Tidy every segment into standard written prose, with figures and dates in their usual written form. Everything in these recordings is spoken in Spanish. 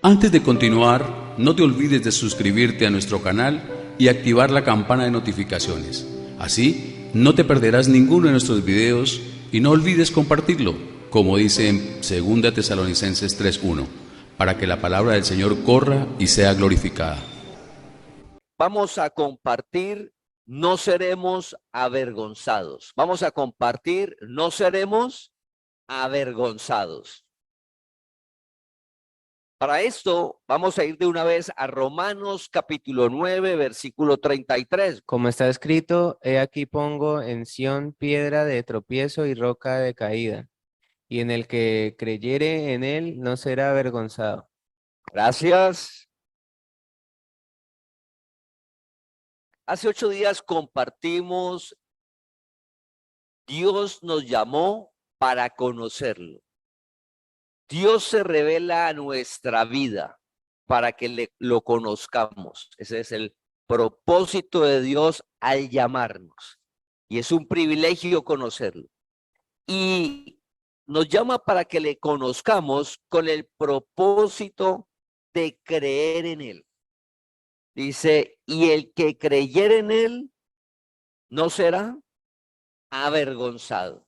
Antes de continuar, no te olvides de suscribirte a nuestro canal y activar la campana de notificaciones. Así, no te perderás ninguno de nuestros videos y no olvides compartirlo, como dice en 2 Tesalonicenses 3:1, para que la palabra del Señor corra y sea glorificada. Vamos a compartir, no seremos avergonzados. Vamos a compartir, no seremos avergonzados. Para esto, vamos a ir de una vez a Romanos capítulo 9, versículo 33. Como está escrito, he aquí pongo en Sión piedra de tropiezo y roca de caída, y en el que creyere en él no será avergonzado. Gracias. Hace 8 días compartimos, Dios nos llamó para conocerlo. Dios se revela a nuestra vida para que lo conozcamos. Ese es el propósito de Dios al llamarnos. Y es un privilegio conocerlo. Y nos llama para que le conozcamos con el propósito de creer en él. Dice, y el que creyere en él no será avergonzado.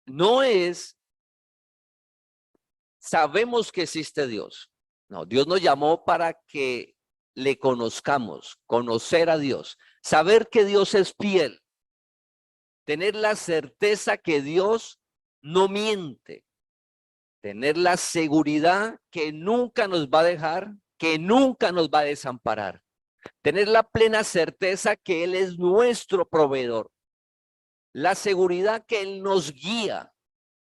No es, sabemos que existe Dios. No, Dios nos llamó para que le conozcamos, conocer a Dios, saber que Dios es fiel, tener la certeza que Dios no miente, tener la seguridad que nunca nos va a dejar, que nunca nos va a desamparar, tener la plena certeza que Él es nuestro proveedor, la seguridad que Él nos guía,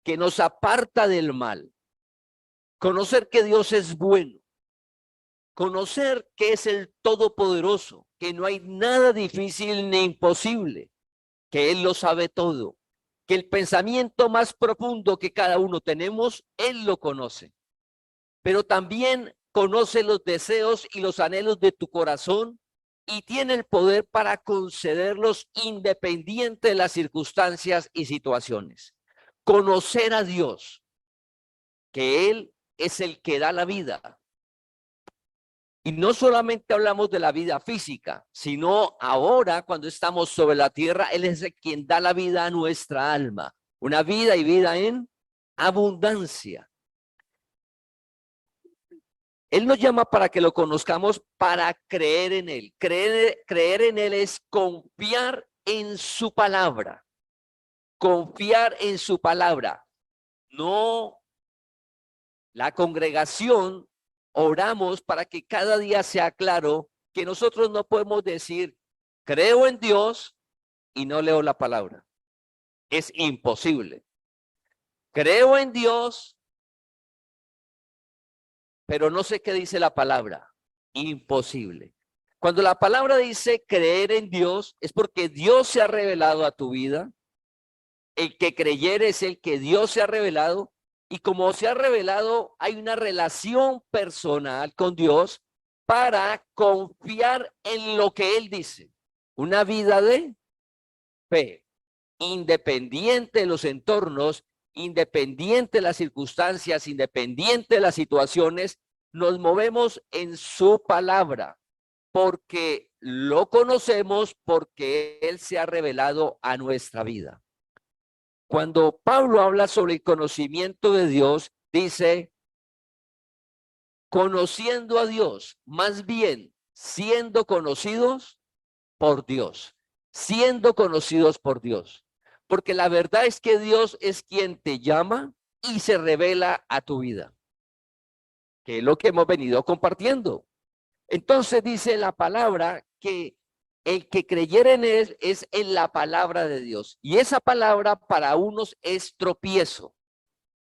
que nos aparta del mal, conocer que Dios es bueno, conocer que es el Todopoderoso, que no hay nada difícil ni imposible, que Él lo sabe todo, que el pensamiento más profundo que cada uno tenemos, Él lo conoce, pero también conoce los deseos y los anhelos de tu corazón y tiene el poder para concederlos independiente de las circunstancias y situaciones. Conocer a Dios, que Él es el que da la vida. Y no solamente hablamos de la vida física, sino ahora cuando estamos sobre la tierra, Él es el quien da la vida a nuestra alma. Una vida y vida en abundancia. Él nos llama para que lo conozcamos, para creer en Él. Creer en Él es confiar en su palabra. Confiar en su palabra. No, la congregación oramos para que cada día sea claro que nosotros no podemos decir, creo en Dios y no leo la palabra. Es imposible. Creo en Dios, pero no sé qué dice la palabra. Imposible. Cuando la palabra dice creer en Dios, es porque Dios se ha revelado a tu vida. El que creyere es el que Dios se ha revelado. Y como se ha revelado, hay una relación personal con Dios para confiar en lo que Él dice. Una vida de fe, independiente de los entornos, independiente de las circunstancias, independiente de las situaciones, nos movemos en su palabra, porque lo conocemos, porque Él se ha revelado a nuestra vida. Cuando Pablo habla sobre el conocimiento de Dios, dice, conociendo a Dios, más bien siendo conocidos por Dios, siendo conocidos por Dios. Porque la verdad es que Dios es quien te llama y se revela a tu vida, que es lo que hemos venido compartiendo. Entonces dice la palabra que el que creyera en Él es en la palabra de Dios. Y esa palabra para unos es tropiezo.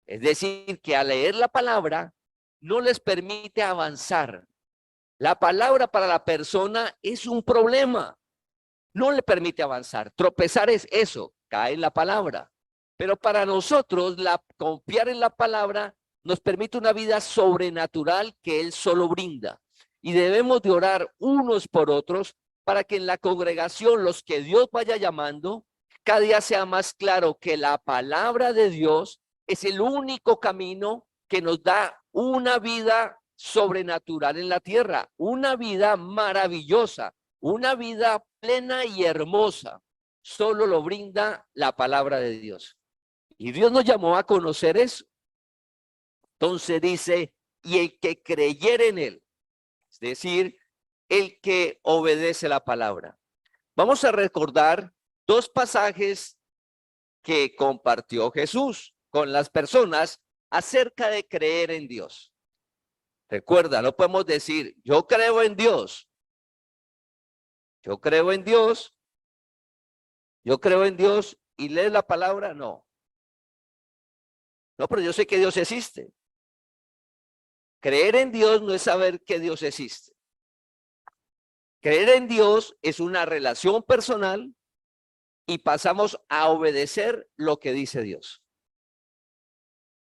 Es decir, que al leer la palabra no les permite avanzar. La palabra para la persona es un problema. No le permite avanzar. Tropezar es eso, cae en la palabra. Pero para nosotros, confiar en la palabra nos permite una vida sobrenatural que Él solo brinda. Y debemos de orar unos por otros para que en la congregación, los que Dios vaya llamando, cada día sea más claro que la palabra de Dios es el único camino que nos da una vida sobrenatural en la tierra, una vida maravillosa, una vida plena y hermosa. Solo lo brinda la palabra de Dios. Y Dios nos llamó a conocer eso. Entonces dice, y el que creyere en él, es decir, el que obedece la palabra. Vamos a recordar dos pasajes que compartió Jesús con las personas acerca de creer en Dios. Recuerda, no podemos decir, yo creo en Dios. Yo creo en Dios. Yo creo en Dios y lees la palabra, no. No, pero yo sé que Dios existe. Creer en Dios no es saber que Dios existe. Creer en Dios es una relación personal y pasamos a obedecer lo que dice Dios.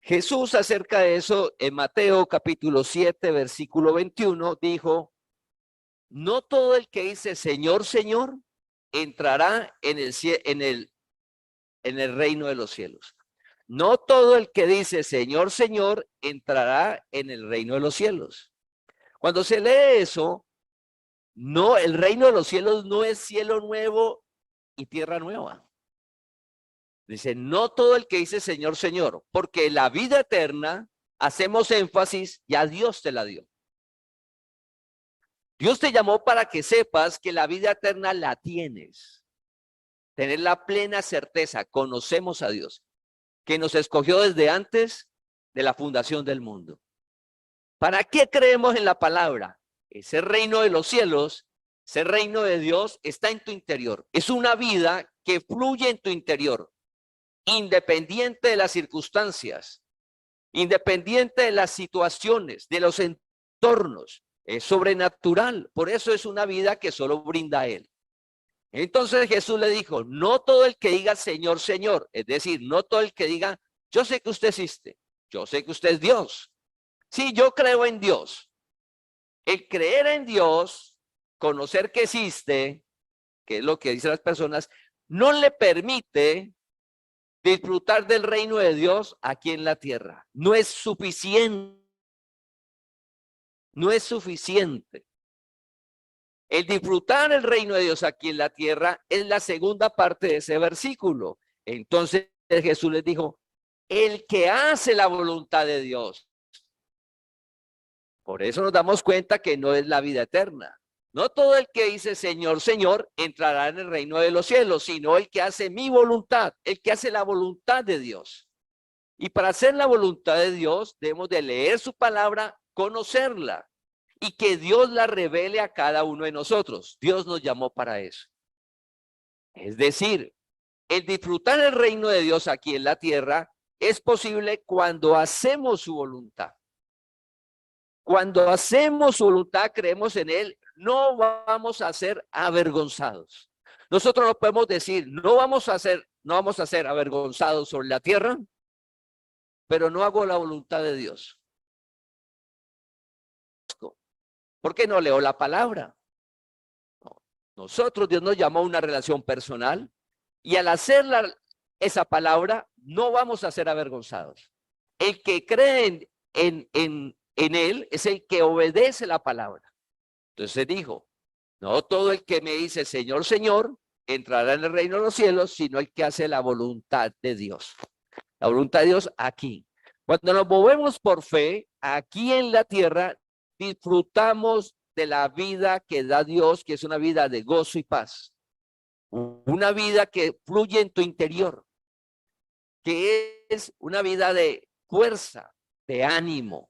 Jesús acerca de eso en Mateo capítulo 7, versículo 21, dijo, no todo el que dice Señor, Señor, entrará en el reino de los cielos. No todo el que dice Señor, Señor, entrará en el reino de los cielos. Cuando se lee eso, no, el reino de los cielos no es cielo nuevo y tierra nueva. Dice, no todo el que dice Señor, Señor, porque la vida eterna, hacemos énfasis, ya Dios te la dio. Dios te llamó para que sepas que la vida eterna la tienes. Tener la plena certeza, conocemos a Dios, que nos escogió desde antes de la fundación del mundo. ¿Para qué creemos en la palabra? Ese reino de los cielos, ese reino de Dios está en tu interior. Es una vida que fluye en tu interior, independiente de las circunstancias, independiente de las situaciones, de los entornos. Es sobrenatural. Por eso es una vida que solo brinda Él. Entonces Jesús le dijo, no todo el que diga Señor, Señor, es decir, no todo el que diga, yo sé que usted existe, yo sé que usted es Dios. Sí, yo creo en Dios. El creer en Dios, conocer que existe, que es lo que dicen las personas, no le permite disfrutar del reino de Dios aquí en la tierra. No es suficiente. No es suficiente. El disfrutar el reino de Dios aquí en la tierra es la segunda parte de ese versículo. Entonces Jesús les dijo, el que hace la voluntad de Dios. Por eso nos damos cuenta que no es la vida eterna. No todo el que dice Señor, Señor, entrará en el reino de los cielos, sino el que hace mi voluntad, el que hace la voluntad de Dios. Y para hacer la voluntad de Dios, debemos de leer su palabra, conocerla y que Dios la revele a cada uno de nosotros. Dios nos llamó para eso. Es decir, el disfrutar el reino de Dios aquí en la tierra es posible cuando hacemos su voluntad. Cuando hacemos su voluntad, creemos en Él, no vamos a ser avergonzados. Nosotros no podemos decir, no vamos a ser avergonzados sobre la tierra, pero no hago la voluntad de Dios. ¿Por qué no leo la palabra? No. Nosotros, Dios nos llamó a una relación personal y al hacer esa palabra no vamos a ser avergonzados. El que cree en Él es el que obedece la palabra. Entonces dijo, no todo el que me dice Señor, Señor, entrará en el reino de los cielos, sino el que hace la voluntad de Dios. La voluntad de Dios aquí. Cuando nos movemos por fe, aquí en la tierra, disfrutamos de la vida que da Dios, que es una vida de gozo y paz. Una vida que fluye en tu interior, que es una vida de fuerza, de ánimo,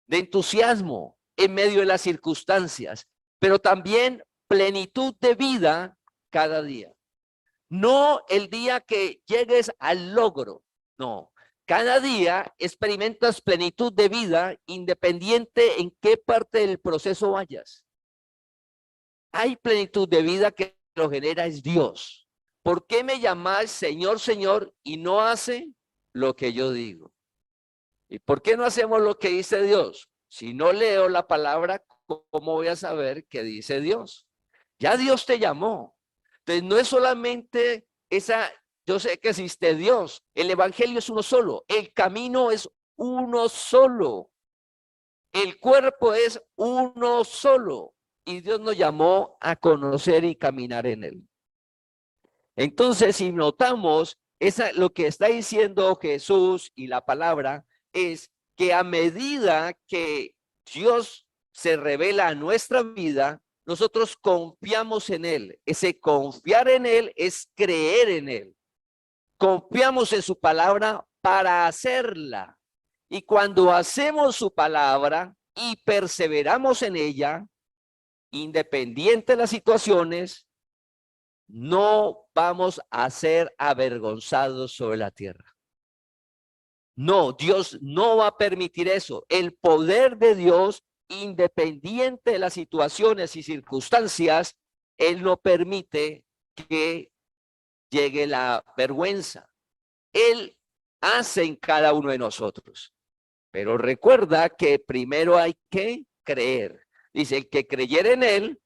de entusiasmo en medio de las circunstancias, pero también plenitud de vida cada día. No el día que llegues al logro, no. Cada día experimentas plenitud de vida independiente en qué parte del proceso vayas. Hay plenitud de vida que lo genera es Dios. ¿Por qué me llamáis Señor, Señor y no hace lo que yo digo? ¿Y por qué no hacemos lo que dice Dios? Si no leo la palabra, ¿cómo voy a saber qué dice Dios? Ya Dios te llamó. Entonces no es solamente esa, yo sé que existe Dios. El evangelio es uno solo. El camino es uno solo. El cuerpo es uno solo. Y Dios nos llamó a conocer y caminar en él. Entonces, si notamos, lo que está diciendo Jesús y la palabra es que a medida que Dios se revela a nuestra vida, nosotros confiamos en él. Ese confiar en él es creer en él. Confiamos en su palabra para hacerla. Y cuando hacemos su palabra y perseveramos en ella, independiente de las situaciones, no vamos a ser avergonzados sobre la tierra. No, Dios no va a permitir eso. El poder de Dios, independiente de las situaciones y circunstancias, Él no permite que llegue la vergüenza. Él hace en cada uno de nosotros. Pero recuerda que primero hay que creer. Dice, el que creyere en él,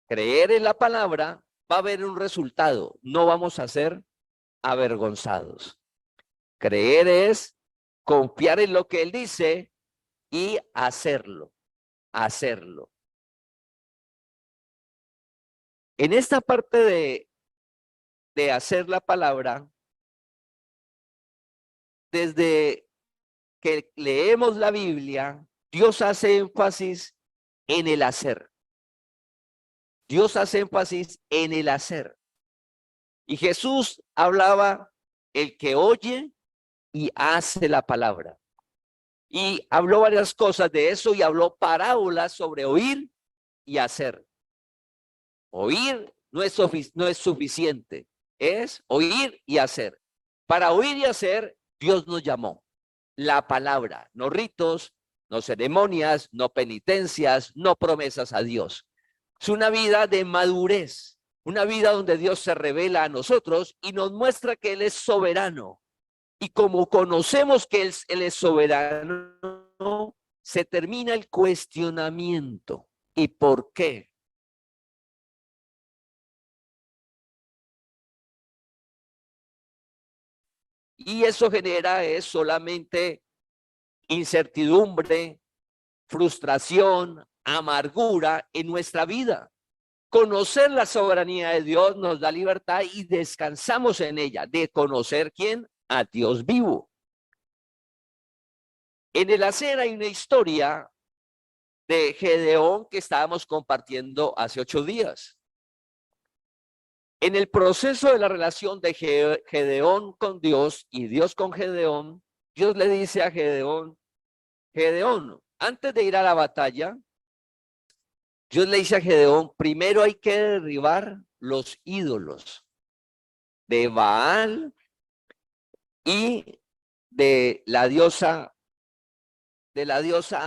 creer en la palabra, va a haber un resultado. No vamos a ser avergonzados. Creer es confiar en lo que él dice y hacerlo. Hacerlo. En esta parte de hacer la palabra, desde que leemos la Biblia, Dios hace énfasis en el hacer. Dios hace énfasis en el hacer. Y Jesús hablaba el que oye y hace la palabra. Y habló varias cosas de eso y habló parábolas sobre oír y hacer. Oír no es suficiente, es oír y hacer. Para oír y hacer, Dios nos llamó. La palabra, no ritos, no ceremonias, no penitencias, no promesas a Dios. Es una vida de madurez, una vida donde Dios se revela a nosotros y nos muestra que Él es soberano. Y como conocemos que Él es soberano, se termina el cuestionamiento. ¿Y por qué? Y eso genera solamente incertidumbre, frustración, amargura en nuestra vida. Conocer la soberanía de Dios nos da libertad y descansamos en ella, de conocer quién, a Dios vivo. En el hacer hay una historia de Gedeón que estábamos compartiendo hace 8 días. En el proceso de la relación de Gedeón con Dios y Dios con Gedeón, Dios le dice a Gedeón, Gedeón, antes de ir a la batalla, Dios le dice a Gedeón, primero hay que derribar los ídolos de Baal y de la diosa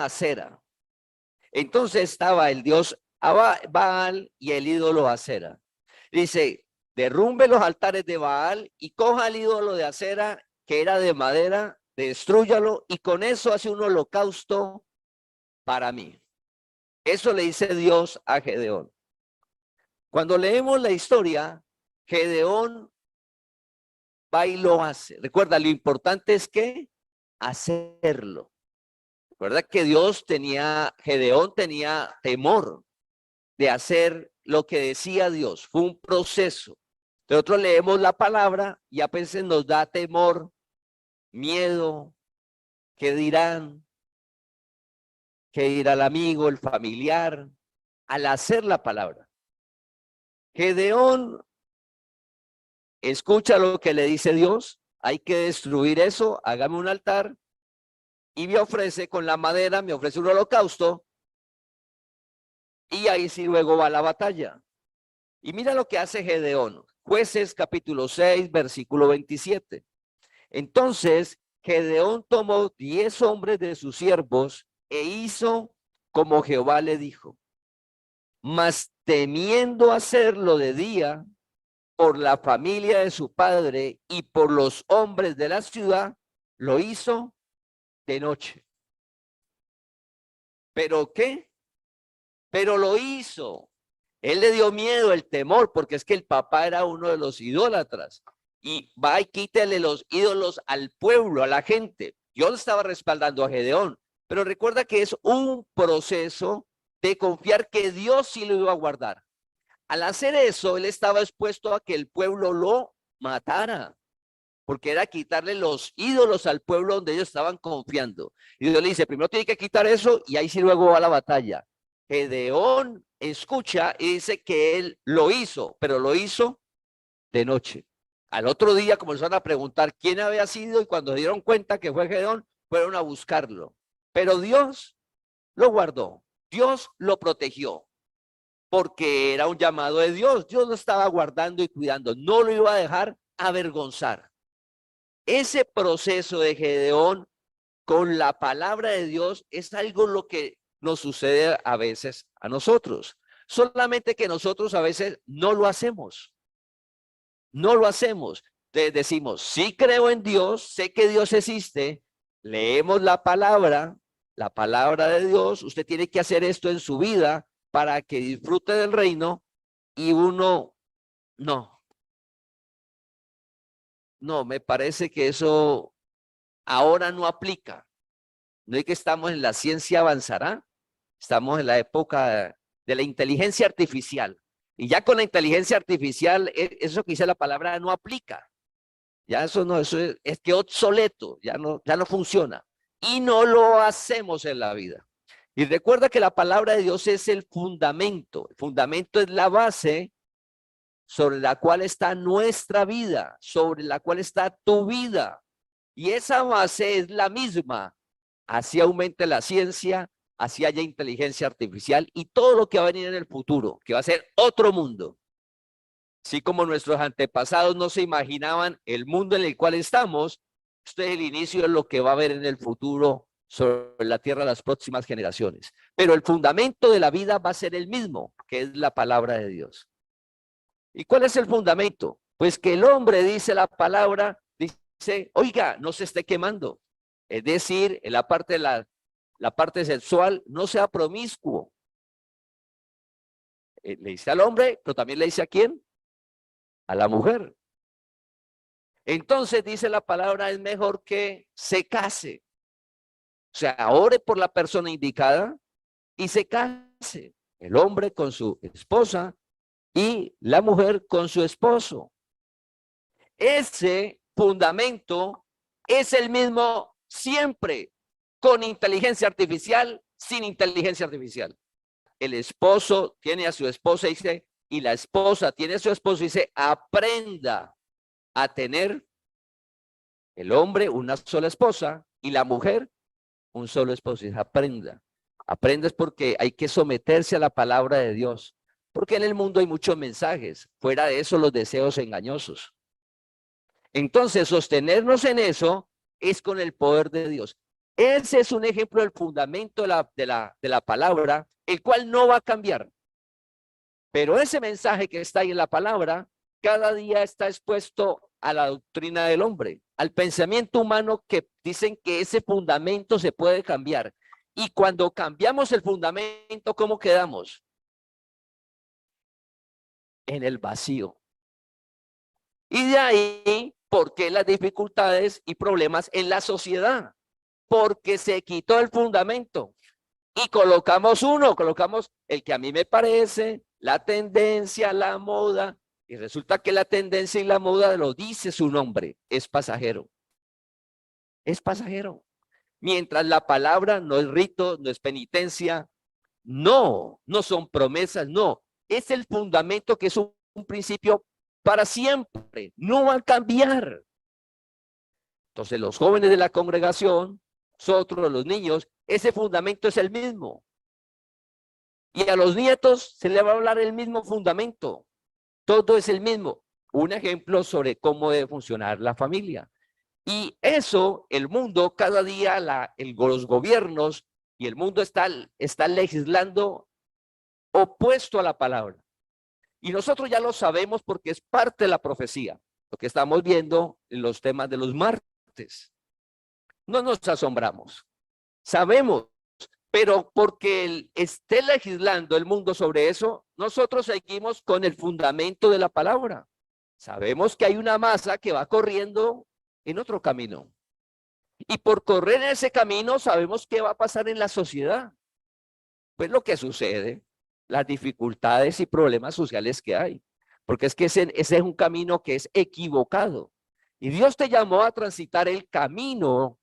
Acera. Entonces estaba el dios Baal y el ídolo Acera. Dice, derrumbe los altares de Baal y coja el ídolo de Acera, que era de madera, destrúyalo y con eso hace un holocausto para mí. Eso le dice Dios a Gedeón. Cuando leemos la historia, Gedeón va y lo hace. Recuerda, lo importante es que hacerlo. Recuerda que Gedeón tenía temor de hacer lo que decía Dios. Fue un proceso. Nosotros leemos la palabra y a veces nos da temor, miedo, ¿qué dirán? ¿Qué dirá el amigo, el familiar? Al hacer la palabra. Gedeón escucha lo que le dice Dios. Hay que destruir eso, hágame un altar. Y me ofrece con la madera, me ofrece un holocausto. Y ahí sí luego va la batalla. Y mira lo que hace Gedeón. Jueces capítulo 6, versículo 27. Entonces Gedeón tomó 10 hombres de sus siervos e hizo como Jehová le dijo. Mas temiendo hacerlo de día, por la familia de su padre y por los hombres de la ciudad, lo hizo de noche. ¿Pero qué? Pero lo hizo. Él le dio miedo, el temor, porque es que el papá era uno de los idólatras. Y va y quítale los ídolos al pueblo, a la gente. Dios estaba respaldando a Gedeón, pero recuerda que es un proceso de confiar que Dios sí lo iba a guardar. Al hacer eso, él estaba expuesto a que el pueblo lo matara, porque era quitarle los ídolos al pueblo donde ellos estaban confiando. Y Dios le dice, primero tiene que quitar eso y ahí sí luego va la batalla. Gedeón escucha y dice que él lo hizo, pero lo hizo de noche. Al otro día comenzaron a preguntar quién había sido y cuando se dieron cuenta que fue Gedeón, fueron a buscarlo. Pero Dios lo guardó, Dios lo protegió, porque era un llamado de Dios. Dios lo estaba guardando y cuidando, no lo iba a dejar avergonzar. Ese proceso de Gedeón con la palabra de Dios es algo lo que nos sucede a veces a nosotros. Solamente que nosotros a veces no lo hacemos. No lo hacemos. Decimos, sí creo en Dios, sé que Dios existe, leemos la palabra de Dios, usted tiene que hacer esto en su vida para que disfrute del reino y uno, no, me parece que eso ahora no aplica. No es que estamos en la ciencia avanzará, estamos en la época de la inteligencia artificial. Y ya con la inteligencia artificial, eso que dice la palabra no aplica. Ya eso no, eso es que obsoleto, ya no funciona. Y no lo hacemos en la vida. Y recuerda que la palabra de Dios es el fundamento. El fundamento es la base sobre la cual está nuestra vida, sobre la cual está tu vida. Y esa base es la misma. Así aumente la ciencia, así haya inteligencia artificial y todo lo que va a venir en el futuro, que va a ser otro mundo. Así como nuestros antepasados no se imaginaban el mundo en el cual estamos, esto es el inicio de lo que va a haber en el futuro sobre la tierra de las próximas generaciones. Pero el fundamento de la vida va a ser el mismo, que es la palabra de Dios. ¿Y cuál es el fundamento? Pues que el hombre, dice la palabra, dice, oiga, no se esté quemando. Es decir, en la parte la parte sexual, no sea promiscuo. Le dice al hombre, pero también le dice a quién, a la mujer. Entonces dice la palabra, es mejor que se case. O sea, ore por la persona indicada y se case. El hombre con su esposa y la mujer con su esposo. Ese fundamento es el mismo siempre, con inteligencia artificial, sin inteligencia artificial. El esposo tiene a su esposa, dice, y la esposa tiene a su esposo, dice, aprenda a tener el hombre una sola esposa y la mujer un solo esposo. Dice, aprenda. Aprenda es porque hay que someterse a la palabra de Dios. Porque en el mundo hay muchos mensajes. Fuera de eso, los deseos engañosos. Entonces, sostenernos en eso es con el poder de Dios. Ese es un ejemplo del fundamento de la palabra, el cual no va a cambiar. Pero ese mensaje que está ahí en la palabra, cada día está expuesto a la doctrina del hombre, al pensamiento humano, que dicen que ese fundamento se puede cambiar. Y cuando cambiamos el fundamento, ¿cómo quedamos? En el vacío. Y de ahí, ¿por qué las dificultades y problemas en la sociedad? Porque se quitó el fundamento y colocamos el que a mí me parece, la tendencia, la moda, y resulta que la tendencia y la moda lo dice su nombre, es pasajero. Es pasajero. Mientras la palabra no es rito, no es penitencia, no son promesas, no. Es el fundamento que es un principio para siempre, no va a cambiar. Entonces los jóvenes de la congregación, nosotros los niños, ese fundamento es el mismo. Y a los nietos se le va a hablar el mismo fundamento. Todo es el mismo. Un ejemplo sobre cómo debe funcionar la familia. Y eso, el mundo, cada día los gobiernos y el mundo está legislando opuesto a la palabra. Y nosotros ya lo sabemos porque es parte de la profecía, lo que estamos viendo en los temas de los martes. No nos asombramos, sabemos, pero porque esté legislando el mundo sobre eso, nosotros seguimos con el fundamento de la palabra. Sabemos que hay una masa que va corriendo en otro camino. Y por correr en ese camino sabemos qué va a pasar en la sociedad. Pues lo que sucede, las dificultades y problemas sociales que hay. Porque es que ese es un camino que es equivocado. Y Dios te llamó a transitar el camino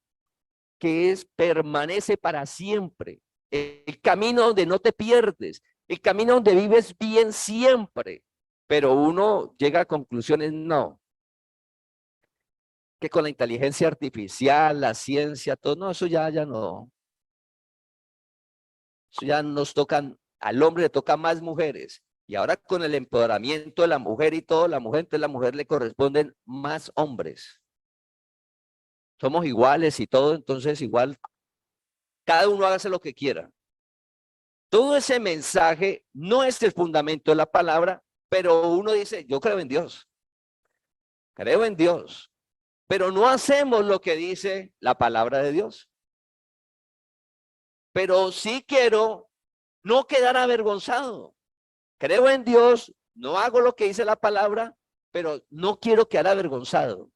que permanece para siempre. El camino donde no te pierdes, el camino donde vives bien siempre. Pero uno llega a conclusiones, no, que con la inteligencia artificial, la ciencia, todo, no, eso ya no. Eso ya nos tocan, al hombre le toca más mujeres. Y ahora con el empoderamiento de la mujer y todo, entonces la mujer le corresponden más hombres. Somos iguales y todo, entonces igual, cada uno hágase lo que quiera. Todo ese mensaje no es el fundamento de la palabra, pero uno dice, yo creo en Dios. Creo en Dios. Pero no hacemos lo que dice la palabra de Dios. Pero sí quiero no quedar avergonzado. Creo en Dios, no hago lo que dice la palabra, pero no quiero quedar avergonzado.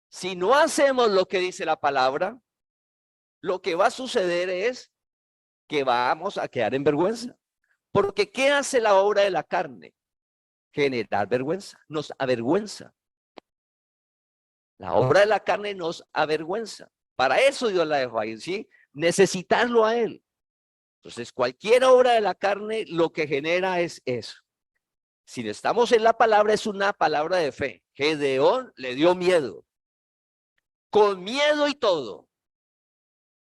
Si no hacemos lo que dice la palabra, lo que va a suceder es que vamos a quedar en vergüenza. Porque ¿qué hace la obra de la carne? Generar vergüenza, nos avergüenza. La obra de la carne nos avergüenza. Para eso Dios la dejó ahí, ¿sí? Necesitarlo a Él. Entonces, cualquier obra de la carne lo que genera es eso. Si estamos en la palabra, es una palabra de fe. Gedeón le dio miedo. Con miedo y todo.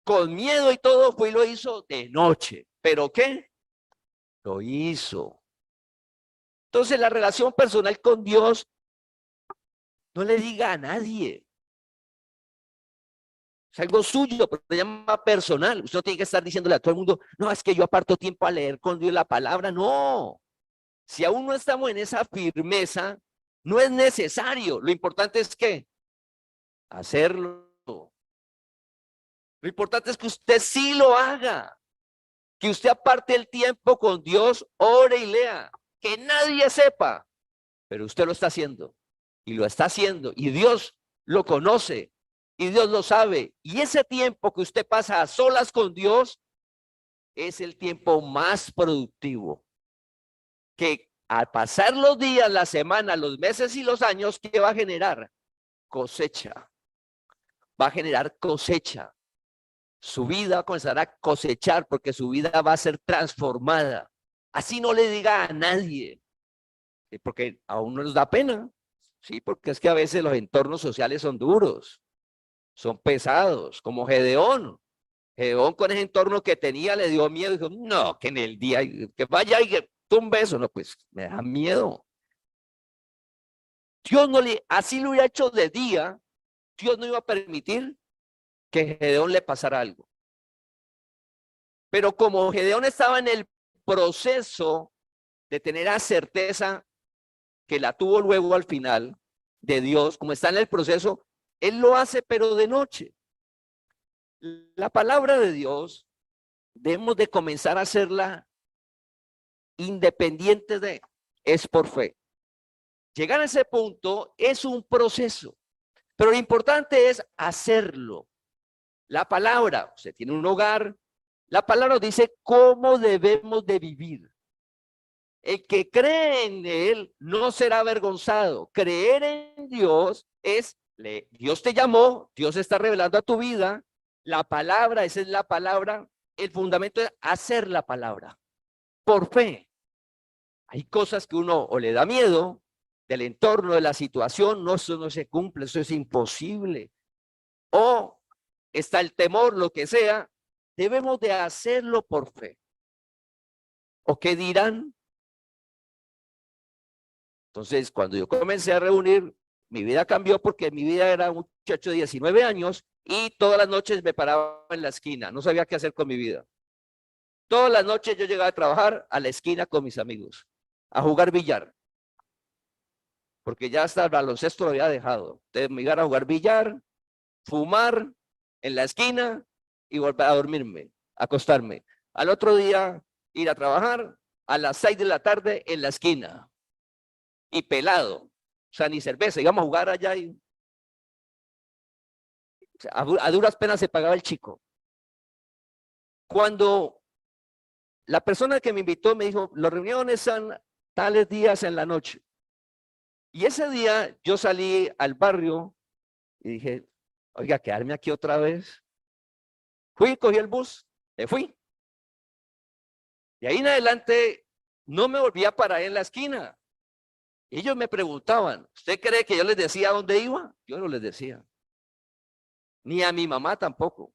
Con miedo y todo fue y lo hizo de noche. ¿Pero qué? Lo hizo. Entonces, la relación personal con Dios, no le diga a nadie. Es algo suyo, pero se llama personal. Usted no tiene que estar diciéndole a todo el mundo, no, es que yo aparto tiempo a leer con Dios la palabra. No. Si aún no estamos en esa firmeza, no es necesario. Lo importante es que hacerlo. Lo importante es que usted sí lo haga. Que usted aparte el tiempo con Dios, ore y lea. Que nadie sepa, pero usted lo está haciendo. Y lo está haciendo. Y Dios lo conoce. Y Dios lo sabe. Y ese tiempo que usted pasa a solas con Dios es el tiempo más productivo. Que al pasar los días, la semana, los meses y los años, ¿qué va a generar? Cosecha. Va a generar cosecha. Su vida comenzará a cosechar porque su vida va a ser transformada. Así no le diga a nadie, porque a uno nos da pena. Sí, porque es que a veces los entornos sociales son duros, son pesados, como Gedeón. Gedeón con ese entorno que tenía le dio miedo y dijo, no, que en el día, que vaya y que un beso, no, pues me da miedo. Dios no le, así lo hubiera hecho de día, Dios no iba a permitir que Gedeón le pasara algo. Pero como Gedeón estaba en el proceso de tener la certeza que la tuvo luego al final de Dios, como está en el proceso, él lo hace pero de noche. La palabra de Dios debemos de comenzar a hacerla independiente de, es por fe. Llegar a ese punto es un proceso, pero lo importante es hacerlo. La palabra, usted tiene un hogar, la palabra nos dice cómo debemos de vivir. El que cree en Él no será avergonzado. Creer en Dios es, Dios te llamó, Dios está revelando a tu vida, la palabra, esa es la palabra, el fundamento es hacer la palabra, por fe. Hay cosas que uno o le da miedo del entorno, de la situación, no, eso no se cumple, eso es imposible. O está el temor, lo que sea, debemos de hacerlo por fe. ¿O qué dirán? Entonces, cuando yo comencé a reunir, mi vida cambió porque mi vida era un muchacho de 19 años y todas las noches me paraba en la esquina, no sabía qué hacer con mi vida. Todas las noches yo llegaba a trabajar a la esquina con mis amigos, a jugar billar, porque ya hasta el baloncesto lo había dejado. Entonces me iba a jugar billar, fumar en la esquina y volver a dormirme, a acostarme. Al otro día ir a trabajar a las 6 de la tarde en la esquina y pelado, o sea, ni cerveza, íbamos a jugar allá y sea, a duras penas se pagaba el chico. Cuando la persona que me invitó me dijo, las reuniones son tales días en la noche. Y ese día yo salí al barrio y dije, oiga, quedarme aquí otra vez. Fui, cogí el bus, me fui. Y ahí en adelante no me volví a parar en la esquina. Ellos me preguntaban, ¿usted cree que yo les decía a dónde iba? Yo no les decía. Ni a mi mamá tampoco.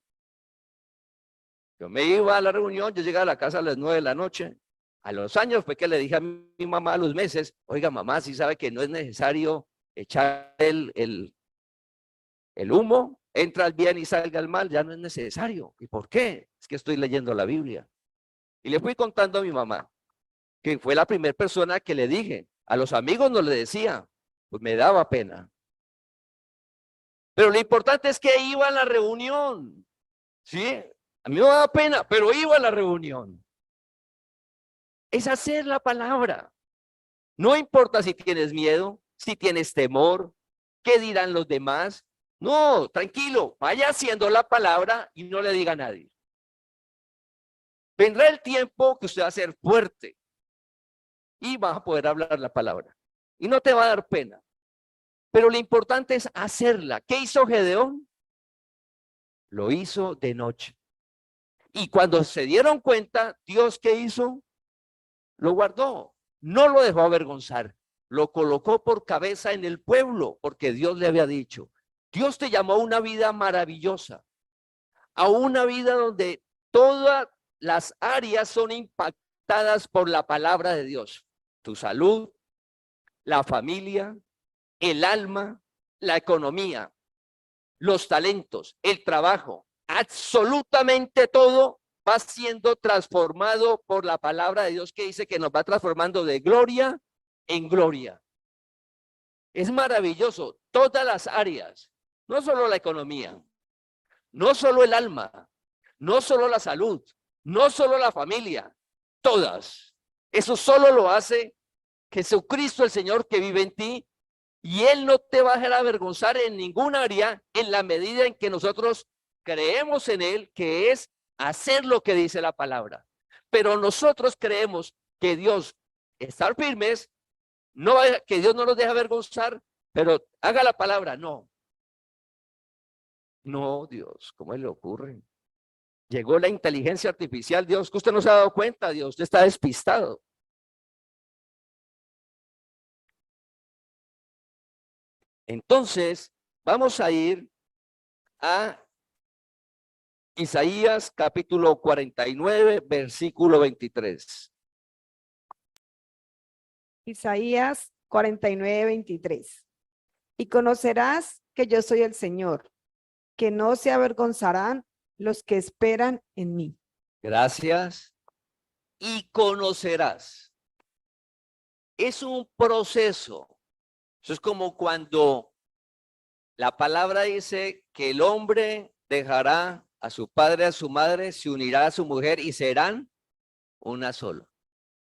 Yo me iba a la reunión, yo llegaba a la casa a las 9 de la noche. A los años fue que le dije a mi mamá, a los meses, oiga, mamá, ¿sí sabe que no es necesario echar el humo? Entra el bien y salga el mal, ya no es necesario. ¿Y por qué? Es que estoy leyendo la Biblia. Y le fui contando a mi mamá, que fue la primera persona que le dije. A los amigos no le decía, pues me daba pena. Pero lo importante es que iba a la reunión, ¿sí? A mí me daba pena, pero iba a la reunión. Es hacer la palabra. No importa si tienes miedo, si tienes temor, qué dirán los demás. No, tranquilo, vaya haciendo la palabra y no le diga a nadie. Vendrá el tiempo que usted va a ser fuerte y vas a poder hablar la palabra. Y no te va a dar pena. Pero lo importante es hacerla. ¿Qué hizo Gedeón? Lo hizo de noche. Y cuando se dieron cuenta, Dios, ¿qué hizo? Lo guardó. No lo dejó avergonzar. Lo colocó por cabeza en el pueblo, porque Dios le había dicho, Dios te llamó a una vida maravillosa, a una vida donde todas las áreas son impactadas por la palabra de Dios. Tu salud, la familia, el alma, la economía, los talentos, el trabajo, absolutamente todo va siendo transformado por la palabra de Dios que dice que nos va transformando de gloria en gloria. Es maravilloso, todas las áreas, no solo la economía, no solo el alma, no solo la salud, no solo la familia, todas. Eso solo lo hace Jesucristo el Señor que vive en ti, y Él no te va a dejar avergonzar en ningún área en la medida en que nosotros creemos en Él, que es hacer lo que dice la palabra. Pero nosotros creemos que Dios, estar firmes, no va, que Dios no nos deja avergonzar, pero haga la palabra. No. No, Dios, ¿cómo le ocurre? Llegó la inteligencia artificial, Dios, que usted no se ha dado cuenta, Dios, usted está despistado. Entonces, vamos a ir a Isaías capítulo 49, versículo 23. Isaías 49, 23. Y conocerás que yo soy el Señor, que no se avergonzarán los que esperan en mí. Gracias. Y conocerás. Es un proceso. Eso es como cuando la palabra dice que el hombre dejará a su padre, a su madre, se unirá a su mujer y serán una sola.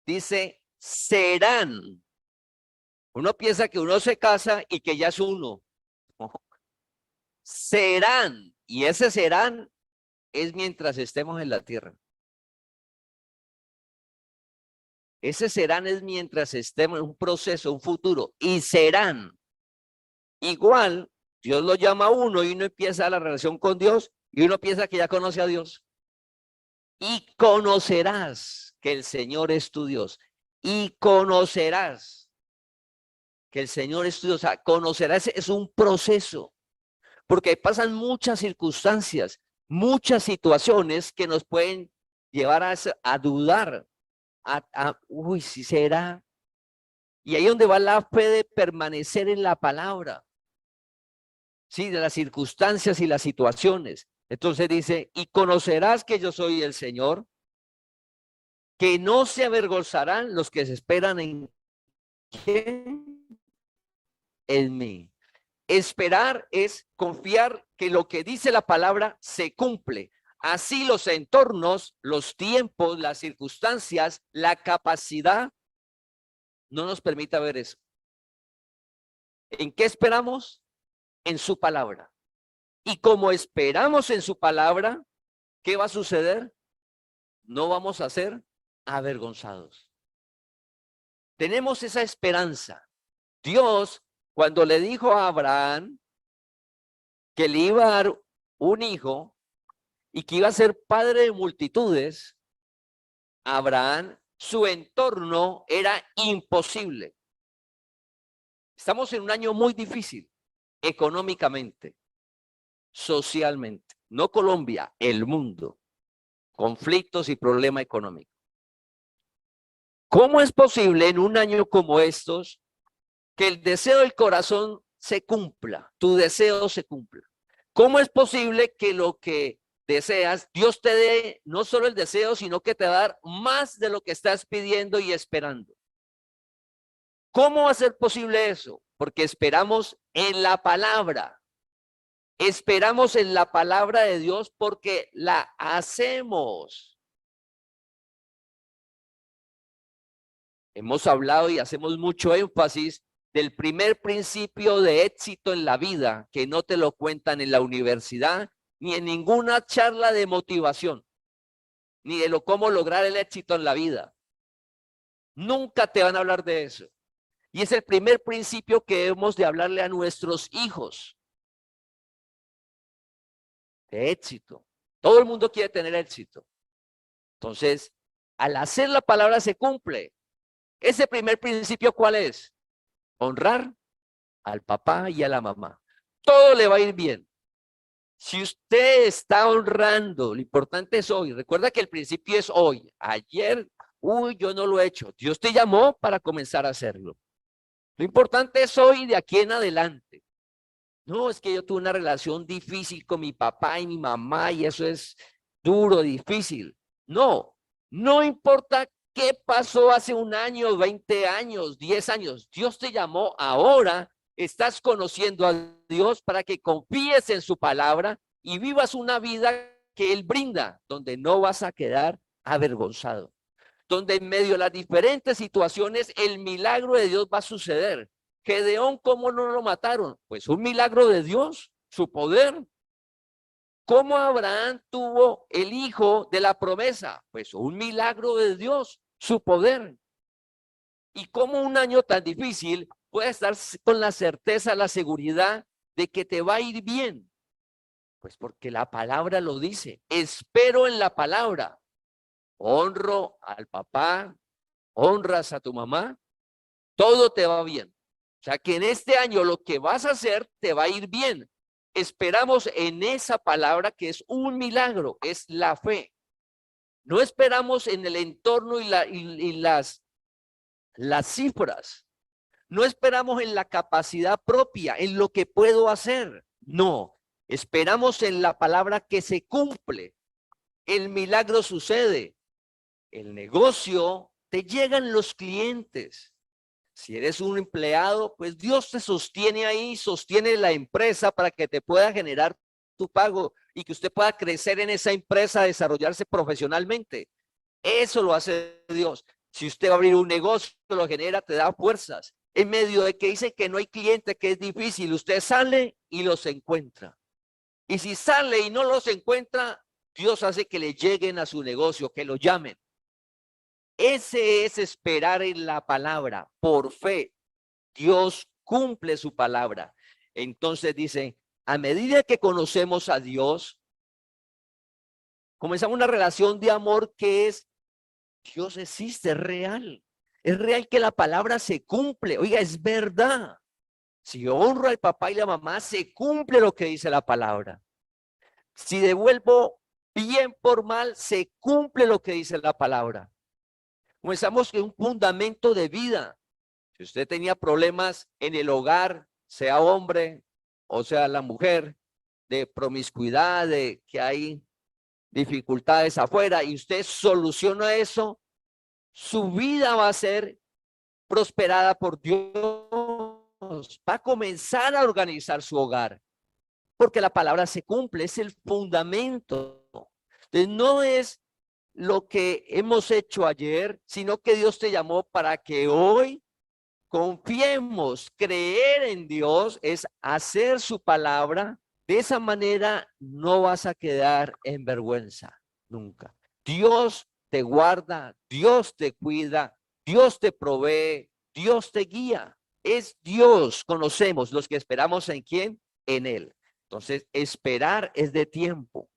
Dice, serán. Uno piensa que uno se casa y que ya es uno. Serán. Y ese serán es mientras estemos en la tierra. Ese serán es mientras estemos en un proceso, un futuro. Y serán. Igual, Dios lo llama a uno y uno empieza la relación con Dios y uno piensa que ya conoce a Dios. Y conocerás que el Señor es tu Dios. Y conocerás que el Señor es tu Dios. O sea, conocerás es un proceso. Porque pasan muchas circunstancias, muchas situaciones que nos pueden llevar a dudar. Uy, si será. Y ahí es donde va la fe de permanecer en la palabra. Sí, de las circunstancias y las situaciones. Entonces dice, y conocerás que yo soy el Señor, que no se avergonzarán los que se esperan en ¿quién? En mí. Esperar es confiar que lo que dice la palabra se cumple. Así los entornos, los tiempos, las circunstancias, la capacidad no nos permita ver eso. ¿En qué esperamos? En su palabra. Y como esperamos en su palabra, ¿qué va a suceder? No vamos a ser avergonzados. Tenemos esa esperanza. Dios, cuando le dijo a Abraham que le iba a dar un hijo y que iba a ser padre de multitudes, Abraham, su entorno era imposible. Estamos en un año muy difícil, económicamente, socialmente. No Colombia, el mundo. Conflictos y problema económico. ¿Cómo es posible en un año como estos que el deseo del corazón se cumpla, tu deseo se cumpla? ¿Cómo es posible que lo que deseas, Dios te dé no solo el deseo, sino que te va a dar más de lo que estás pidiendo y esperando? ¿Cómo va a ser posible eso? Porque esperamos en la palabra. Esperamos en la palabra de Dios porque la hacemos. Hemos hablado y hacemos mucho énfasis del primer principio de éxito en la vida, que no te lo cuentan en la universidad, ni en ninguna charla de motivación, ni de cómo lograr el éxito en la vida. Nunca te van a hablar de eso. Y es el primer principio que debemos de hablarle a nuestros hijos. De éxito. Todo el mundo quiere tener éxito. Entonces, al hacer la palabra se cumple. Ese primer principio, ¿cuál es? Honrar al papá y a la mamá. Todo le va a ir bien. Si usted está honrando, lo importante es hoy. Recuerda que el principio es hoy. Ayer, yo no lo he hecho. Dios te llamó para comenzar a hacerlo. Lo importante es hoy de aquí en adelante. No, es que yo tuve una relación difícil con mi papá y mi mamá y eso es duro, difícil. No, no importa qué pasó hace un año, 20 años, 10 años. Dios te llamó ahora. Estás conociendo a Dios para que confíes en su palabra y vivas una vida que Él brinda, donde no vas a quedar avergonzado. Donde en medio de las diferentes situaciones el milagro de Dios va a suceder. Gedeón, ¿cómo no lo mataron? Pues un milagro de Dios, su poder. ¿Cómo Abraham tuvo el hijo de la promesa? Pues un milagro de Dios, su poder. ¿Y cómo un año tan difícil puede estar con la certeza, la seguridad de que te va a ir bien? Pues porque la palabra lo dice. Espero en la palabra. Honro al papá, honras a tu mamá, todo te va bien. O sea que en este año lo que vas a hacer te va a ir bien. Esperamos en esa palabra que es un milagro, es la fe. No esperamos en el entorno y las cifras. No esperamos en la capacidad propia, en lo que puedo hacer. No, esperamos en la palabra que se cumple. El milagro sucede. El negocio, te llegan los clientes. Si eres un empleado, pues Dios te sostiene ahí, sostiene la empresa para que te pueda generar tu pago y que usted pueda crecer en esa empresa, desarrollarse profesionalmente. Eso lo hace Dios. Si usted va a abrir un negocio, lo genera, te da fuerzas. En medio de que dice que no hay cliente, que es difícil, usted sale y los encuentra. Y si sale y no los encuentra, Dios hace que le lleguen a su negocio, que lo llamen. Ese es esperar en la palabra, por fe. Dios cumple su palabra. Entonces dice, a medida que conocemos a Dios, comenzamos una relación de amor que es, Dios existe, es real. Es real que la palabra se cumple. Oiga, es verdad. Si honro al papá y la mamá, se cumple lo que dice la palabra. Si devuelvo bien por mal, se cumple lo que dice la palabra. Comenzamos con un fundamento de vida. Si usted tenía problemas en el hogar, sea hombre o sea la mujer, de promiscuidad, de que hay dificultades afuera y usted soluciona eso, su vida va a ser prosperada por Dios. Va a comenzar a organizar su hogar porque la palabra se cumple, es el fundamento. Entonces no es lo que hemos hecho ayer, sino que Dios te llamó para que hoy confiemos. Creer en Dios es hacer su palabra, De esa manera no vas a quedar en vergüenza nunca. Dios te guarda, Dios te cuida, Dios te provee, Dios te guía. Es Dios, conocemos los que esperamos en quién, en Él. Entonces, esperar es de tiempo,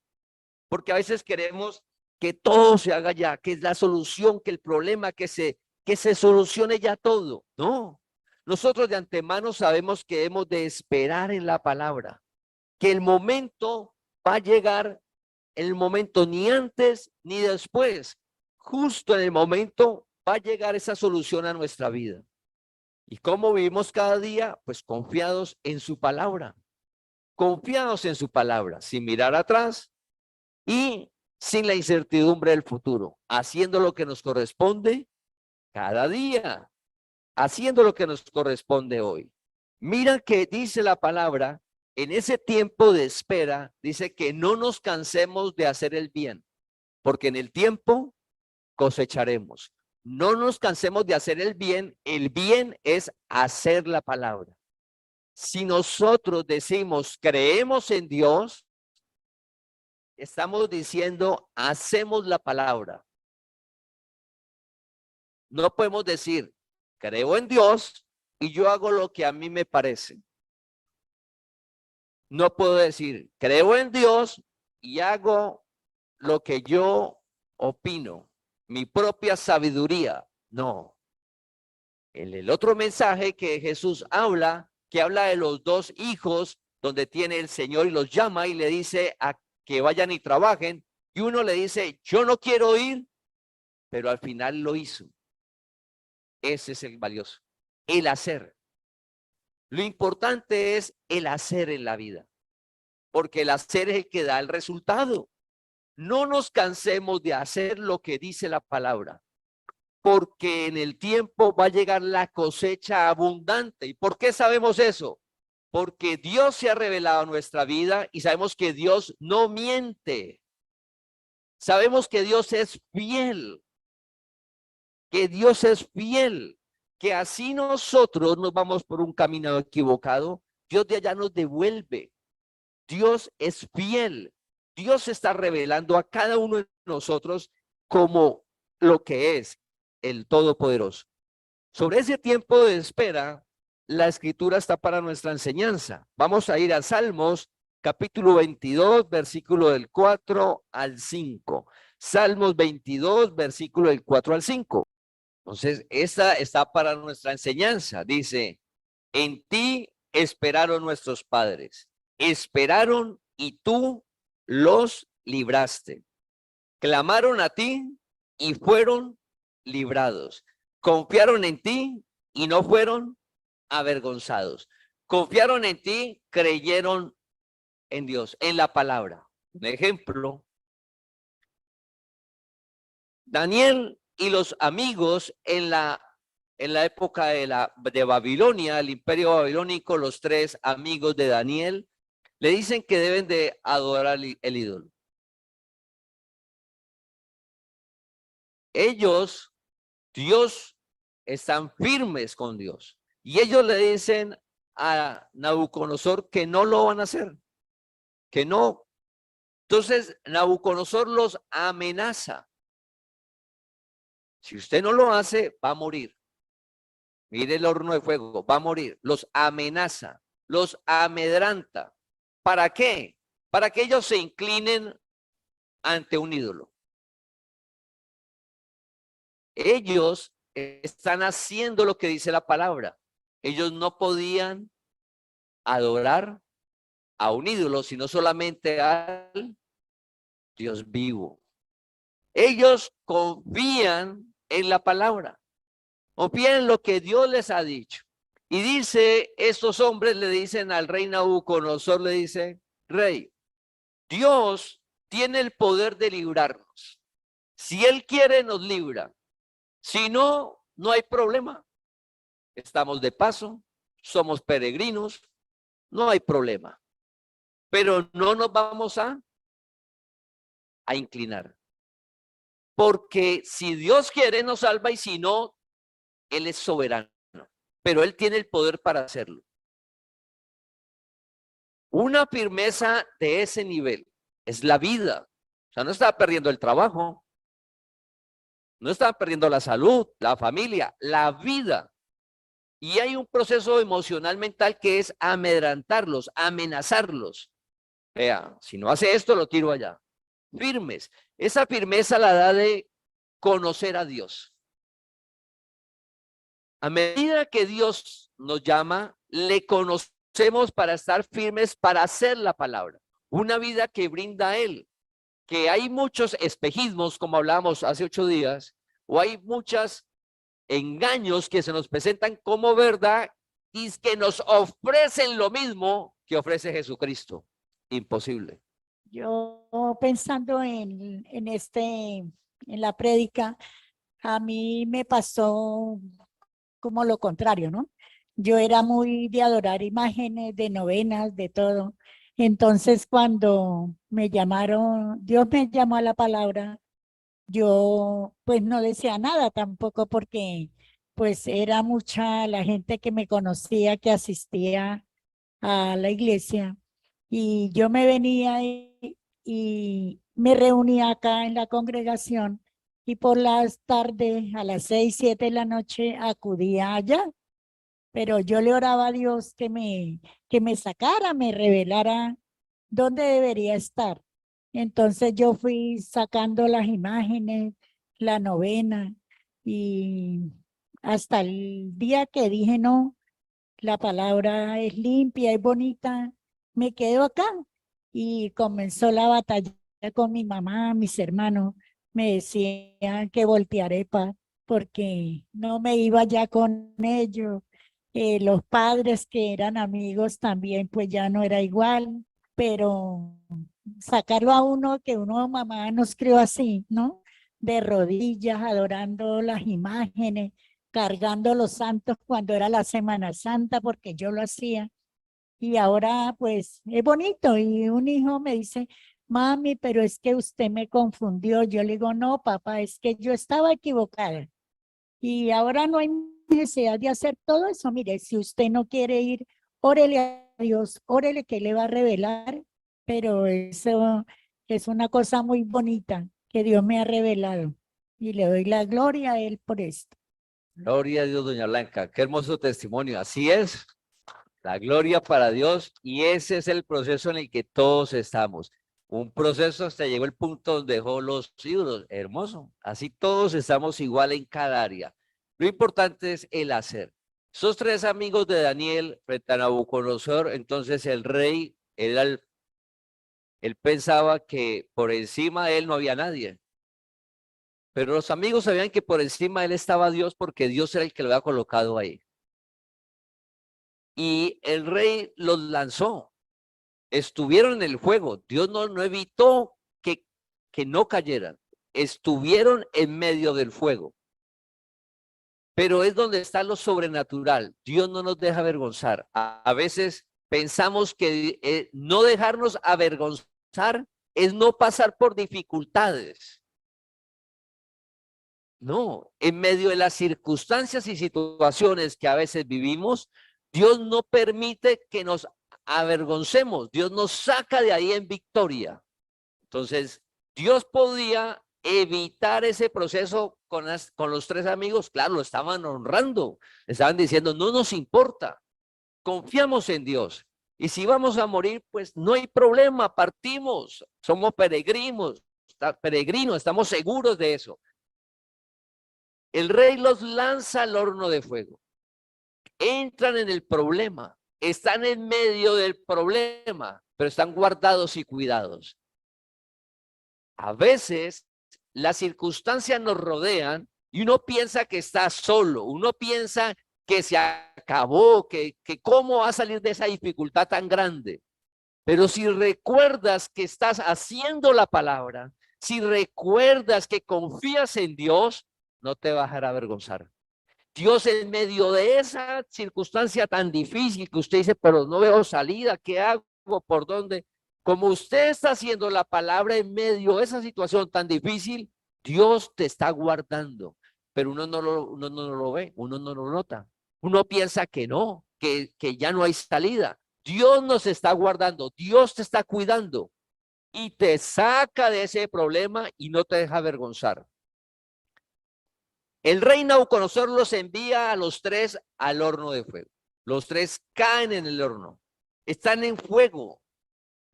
porque a veces queremos que todo se haga ya, que es la solución, que el problema, que se solucione ya todo. No, nosotros de antemano sabemos que hemos de esperar en la palabra, que el momento va a llegar, el momento ni antes ni después, justo en el momento va a llegar esa solución a nuestra vida. ¿Y cómo vivimos cada día? Pues confiados en su palabra, confiados en su palabra, sin mirar atrás y sin la incertidumbre del futuro, haciendo lo que nos corresponde cada día, haciendo lo que nos corresponde hoy. Mira que dice la palabra, en ese tiempo de espera, dice que no nos cansemos de hacer el bien, porque en el tiempo cosecharemos. No nos cansemos de hacer el bien es hacer la palabra. Si nosotros decimos, creemos en Dios, estamos diciendo, hacemos la palabra. No podemos decir, creo en Dios y yo hago lo que a mí me parece. No puedo decir, creo en Dios y hago lo que yo opino, mi propia sabiduría. No. El otro mensaje que Jesús habla, que habla de los dos hijos, donde tiene el Señor y los llama y le dice a que vayan y trabajen, y uno le dice, yo no quiero ir, pero al final lo hizo. Ese es el valioso, el hacer. Lo importante es el hacer en la vida, porque el hacer es el que da el resultado. No nos cansemos de hacer lo que dice la palabra, porque en el tiempo va a llegar la cosecha abundante. ¿Y por qué sabemos eso? Porque Dios se ha revelado a nuestra vida y sabemos que Dios no miente. Sabemos que Dios es fiel, que Dios es fiel, que así nosotros nos vamos por un camino equivocado, Dios de allá nos devuelve. Dios es fiel. Dios está revelando a cada uno de nosotros como lo que es el Todopoderoso. Sobre ese tiempo de espera, la escritura está para nuestra enseñanza. Vamos a ir a Salmos, capítulo 22, versículo del 4 al 5. Salmos 22, versículo del 4 al 5. Entonces, esta está para nuestra enseñanza. Dice, en ti esperaron nuestros padres. Esperaron y tú los libraste. Clamaron a ti y fueron librados. Confiaron en ti y no fueron avergonzados. Confiaron en ti, creyeron en Dios, en la palabra. Un ejemplo, Daniel y los amigos en la época de Babilonia, el imperio babilónico, los tres amigos de Daniel, le dicen que deben de adorar el ídolo. Ellos, Dios, están firmes con Dios. Y ellos le dicen a Nabucodonosor que no lo van a hacer, que no. Entonces, Nabucodonosor los amenaza. Si usted no lo hace, va a morir. Mire el horno de fuego, va a morir. Los amenaza, los amedranta. ¿Para qué? Para que ellos se inclinen ante un ídolo. Ellos están haciendo lo que dice la palabra. Ellos no podían adorar a un ídolo, sino solamente al Dios vivo. Ellos confían en la palabra, confían en lo que Dios les ha dicho. Y dice, estos hombres le dicen al rey Nabucodonosor, le dice, rey, Dios tiene el poder de librarnos. Si Él quiere, nos libra. Si no, no hay problema. Estamos de paso, somos peregrinos, no hay problema. Pero no nos vamos a inclinar. Porque si Dios quiere, nos salva, y si no, Él es soberano. Pero Él tiene el poder para hacerlo. Una firmeza de ese nivel es la vida. O sea, no estaba perdiendo el trabajo, no estaba perdiendo la salud, la familia, la vida. Y hay un proceso emocional mental que es amedrantarlos, amenazarlos. Vea, si no hace esto, lo tiro allá. Firmes. Esa firmeza la da de conocer a Dios. A medida que Dios nos llama, le conocemos para estar firmes, para hacer la palabra. Una vida que brinda a Él. Que hay muchos espejismos, como hablábamos hace 8 días, o hay muchos engaños que se nos presentan como verdad y que nos ofrecen lo mismo que ofrece Jesucristo. Imposible. Yo pensando en la prédica, a mí me pasó como lo contrario, ¿no? Yo era muy de adorar imágenes, de novenas, de todo. Entonces, cuando me llamaron, Dios me llamó a la palabra, yo pues no decía nada tampoco porque pues era mucha la gente que me conocía, que asistía a la iglesia y yo me venía y me reunía acá en la congregación y por las tardes a las 6, 7 de la noche acudía allá. Pero yo le oraba a Dios que me sacara, me revelara dónde debería estar. Entonces yo fui sacando las imágenes, la novena y hasta el día que dije no, la palabra es limpia, es bonita, me quedo acá y comenzó la batalla con mi mamá, mis hermanos. Me decían que voltearé porque no me iba ya con ellos. Los padres que eran amigos también, pues ya no era igual, pero sacarlo a uno, que uno, mamá, nos crió así, ¿no? De rodillas, adorando las imágenes, cargando los santos cuando era la Semana Santa, porque yo lo hacía. Y ahora, pues, es bonito. Y un hijo me dice, mami, pero es que usted me confundió. Yo le digo, no, papá, es que yo estaba equivocada. Y ahora no hay necesidad de hacer todo eso. Mire, si usted no quiere ir, órele a Dios, órele que le va a revelar, pero eso es una cosa muy bonita que Dios me ha revelado y le doy la gloria a Él por esto. Gloria a Dios, doña Blanca. Qué hermoso testimonio. Así es. La gloria para Dios. Y ese es el proceso en el que todos estamos. Un proceso hasta llegó el punto donde dejó los ídolos. Hermoso. Así todos estamos igual en cada área. Lo importante es el hacer. Esos 3 amigos de Daniel frente a Nabucodonosor, entonces el rey, él pensaba que por encima de él no había nadie. Pero los amigos sabían que por encima de él estaba Dios porque Dios era el que lo había colocado ahí. Y el rey los lanzó. Estuvieron en el fuego. Dios no evitó que no cayeran. Estuvieron en medio del fuego. Pero es donde está lo sobrenatural. Dios no nos deja avergonzar. A veces pensamos que no dejarnos avergonzar es no pasar por dificultades. No, en medio de las circunstancias y situaciones que a veces vivimos, Dios no permite que nos avergoncemos. Dios nos saca de ahí en victoria. Entonces, Dios podía evitar ese proceso con los 3 amigos. Claro, lo estaban honrando. Estaban diciendo, no nos importa. Confiamos en Dios. Y si vamos a morir, pues no hay problema, partimos. Somos peregrinos, estamos seguros de eso. El rey los lanza al horno de fuego. Entran en el problema. Están en medio del problema, pero están guardados y cuidados. A veces las circunstancias nos rodean y uno piensa que está solo. Uno piensa que se acabó, que cómo va a salir de esa dificultad tan grande. Pero si recuerdas que estás haciendo la palabra, si recuerdas que confías en Dios, no te vas a dejar avergonzar. Dios en medio de esa circunstancia tan difícil que usted dice, pero no veo salida, ¿qué hago? ¿Por dónde? Como usted está haciendo la palabra en medio de esa situación tan difícil, Dios te está guardando, pero uno no lo ve, uno no lo nota. Uno piensa que no, que ya no hay salida, Dios nos está guardando, Dios te está cuidando y te saca de ese problema y no te deja avergonzar. El rey Nabucodonosor los envía a los tres al horno de fuego. Los tres caen en el horno, están en fuego.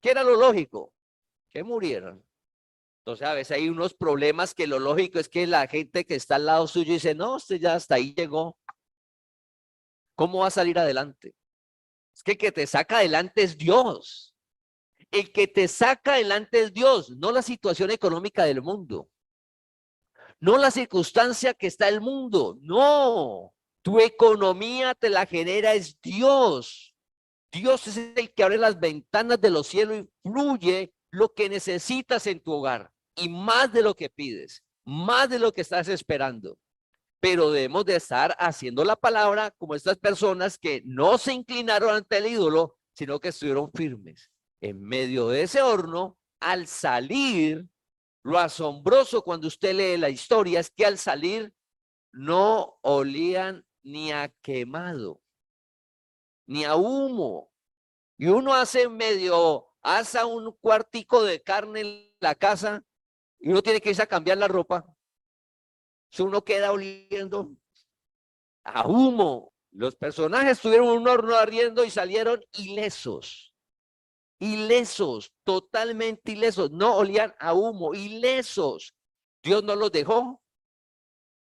¿Qué era lo lógico? Que murieran. Entonces a veces hay unos problemas que lo lógico es que la gente que está al lado suyo dice, no, usted ya hasta ahí llegó. ¿Cómo va a salir adelante? Es que el que te saca adelante es Dios. El que te saca adelante es Dios, no la situación económica del mundo. No la circunstancia que está el mundo, no. Tu economía te la genera es Dios. Dios es el que abre las ventanas de los cielos y fluye lo que necesitas en tu hogar y más de lo que pides, más de lo que estás esperando. Pero debemos de estar haciendo la palabra como estas personas que no se inclinaron ante el ídolo, sino que estuvieron firmes. En medio de ese horno, al salir, lo asombroso cuando usted lee la historia es que al salir no olían ni a quemado, ni a humo. Y uno hace un cuartico de carne en la casa y uno tiene que irse a cambiar la ropa. Si uno queda oliendo a humo. Los personajes tuvieron un horno ardiendo y salieron ilesos. Ilesos, totalmente ilesos. No olían a humo, ilesos. Dios no los dejó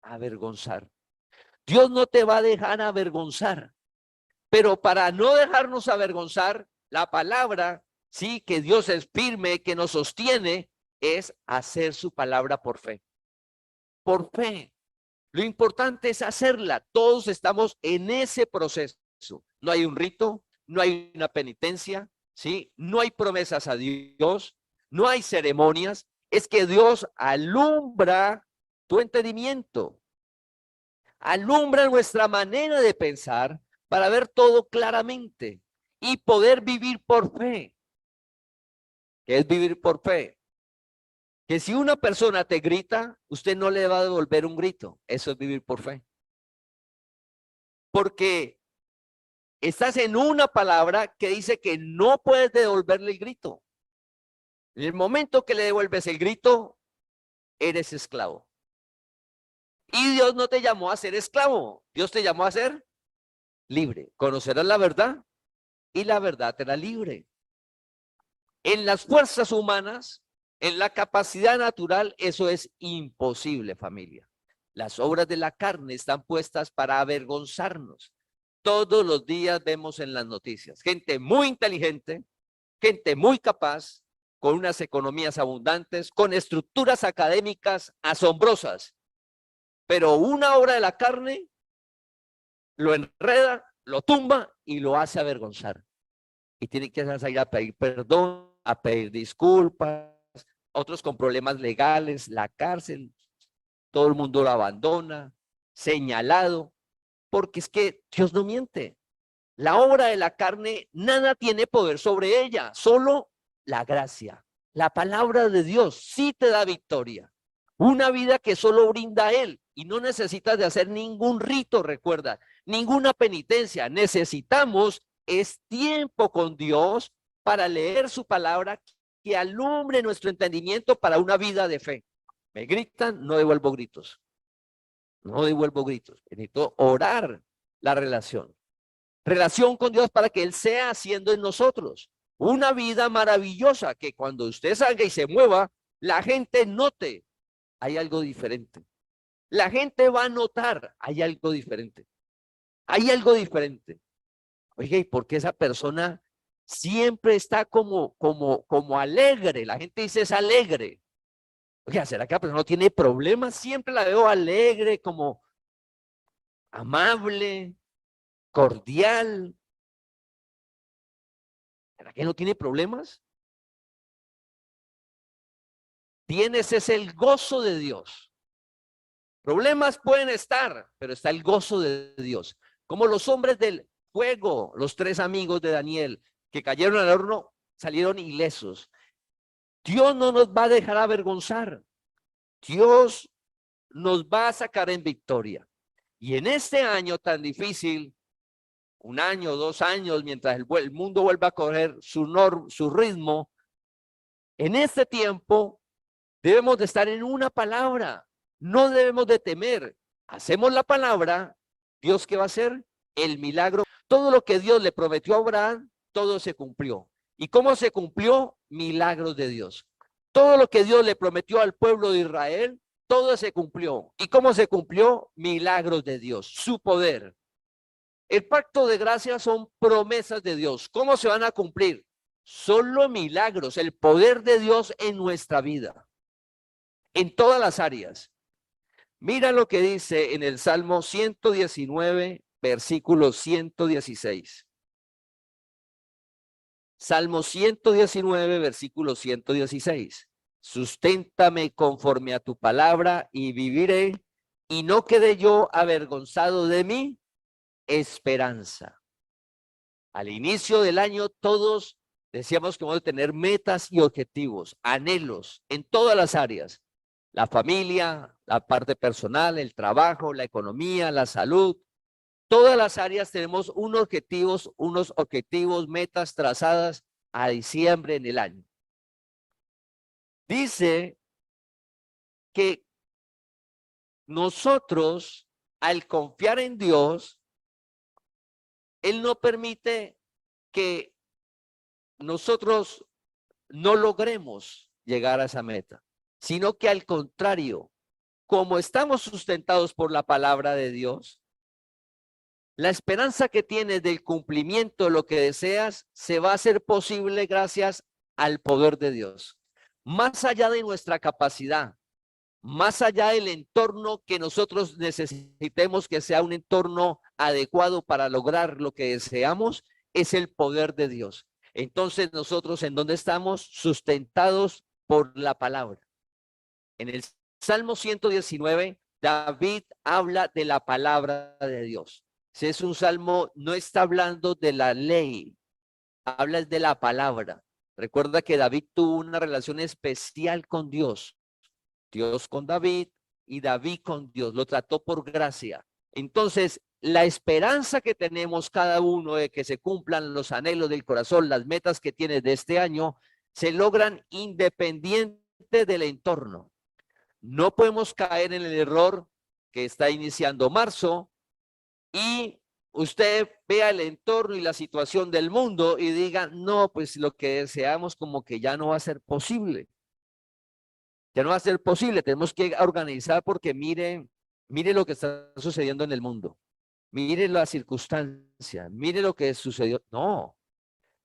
avergonzar. Dios no te va a dejar avergonzar. Pero para no dejarnos avergonzar, la palabra, sí, que Dios es firme, que nos sostiene, es hacer su palabra por fe. Por fe. Lo importante es hacerla. Todos estamos en ese proceso. No hay un rito, no hay una penitencia, ¿sí? No hay promesas a Dios, no hay ceremonias. Es que Dios alumbra tu entendimiento, alumbra nuestra manera de pensar para ver todo claramente y poder vivir por fe. ¿Qué es vivir por fe? Que si una persona te grita, usted no le va a devolver un grito. Eso es vivir por fe. Porque estás en una palabra que dice que no puedes devolverle el grito. En el momento que le devuelves el grito, eres esclavo. Y Dios no te llamó a ser esclavo. Dios te llamó a ser libre. Conocerás la verdad y la verdad te hará libre. En las fuerzas humanas, en la capacidad natural, eso es imposible, familia. Las obras de la carne están puestas para avergonzarnos. Todos los días vemos en las noticias gente muy inteligente, gente muy capaz, con unas economías abundantes, con estructuras académicas asombrosas. Pero una obra de la carne lo enreda, lo tumba y lo hace avergonzar. Y tiene que salir a pedir perdón, a pedir disculpas, otros con problemas legales, la cárcel, todo el mundo lo abandona, señalado, porque es que Dios no miente. La obra de la carne, nada tiene poder sobre ella, solo la gracia. La palabra de Dios sí te da victoria. Una vida que solo brinda a Él y no necesitas de hacer ningún rito, recuerda, ninguna penitencia. Necesitamos es tiempo con Dios para leer su palabra que alumbre nuestro entendimiento para una vida de fe. Me gritan, no devuelvo gritos. No devuelvo gritos. Necesito orar la relación. Relación con Dios para que Él sea haciendo en nosotros una vida maravillosa, que cuando usted salga y se mueva, la gente note, hay algo diferente. La gente va a notar, hay algo diferente. Hay algo diferente. Oiga, ¿y por qué esa persona siempre está como alegre? La gente dice es alegre. Oiga, ¿será que la persona no tiene problemas? Siempre la veo alegre, como amable, cordial. ¿Será que no tiene problemas? Tienes es el gozo de Dios. Problemas pueden estar, pero está el gozo de Dios. Como los hombres del fuego, los tres amigos de Daniel que cayeron al horno, salieron ilesos. Dios no nos va a dejar avergonzar. Dios nos va a sacar en victoria. Y en este año tan difícil, un año, 2 años, mientras el mundo vuelva a coger su ritmo. En este tiempo debemos de estar en una palabra, no debemos de temer. Hacemos la palabra, Dios, ¿qué va a hacer? El milagro. Todo lo que Dios le prometió a Abraham, todo se cumplió. ¿Y cómo se cumplió? Milagros de Dios. Todo lo que Dios le prometió al pueblo de Israel, todo se cumplió. ¿Y cómo se cumplió? Milagros de Dios, su poder. El pacto de gracia son promesas de Dios. ¿Cómo se van a cumplir? Solo milagros, el poder de Dios en nuestra vida, en todas las áreas. Mira lo que dice en el Salmo 119, versículo 116. Salmo 119, versículo 116. Susténtame conforme a tu palabra y viviré, y no quede yo avergonzado de mi esperanza. Al inicio del año todos decíamos que vamos a tener metas y objetivos, anhelos en todas las áreas. La familia, la parte personal, el trabajo, la economía, la salud. Todas las áreas tenemos unos objetivos, metas trazadas a diciembre en el año. Dice que nosotros, al confiar en Dios, Él no permite que nosotros no logremos llegar a esa meta, sino que al contrario, como estamos sustentados por la palabra de Dios, la esperanza que tienes del cumplimiento de lo que deseas se va a hacer posible gracias al poder de Dios. Más allá de nuestra capacidad, más allá del entorno que nosotros necesitemos que sea un entorno adecuado para lograr lo que deseamos, es el poder de Dios. Entonces nosotros, ¿en dónde estamos? Sustentados por la palabra. En el Salmo 119, David habla de la palabra de Dios. Si es un salmo, no está hablando de la ley, habla de la palabra. Recuerda que David tuvo una relación especial con Dios. Dios con David y David con Dios. Lo trató por gracia. Entonces, la esperanza que tenemos cada uno de que se cumplan los anhelos del corazón, las metas que tienes de este año, se logran independiente del entorno. No podemos caer en el error que está iniciando marzo y usted vea el entorno y la situación del mundo y diga, no, pues lo que deseamos como que ya no va a ser posible. Ya no va a ser posible, tenemos que organizar porque mire lo que está sucediendo en el mundo. Mire la circunstancia, mire lo que sucedió. No,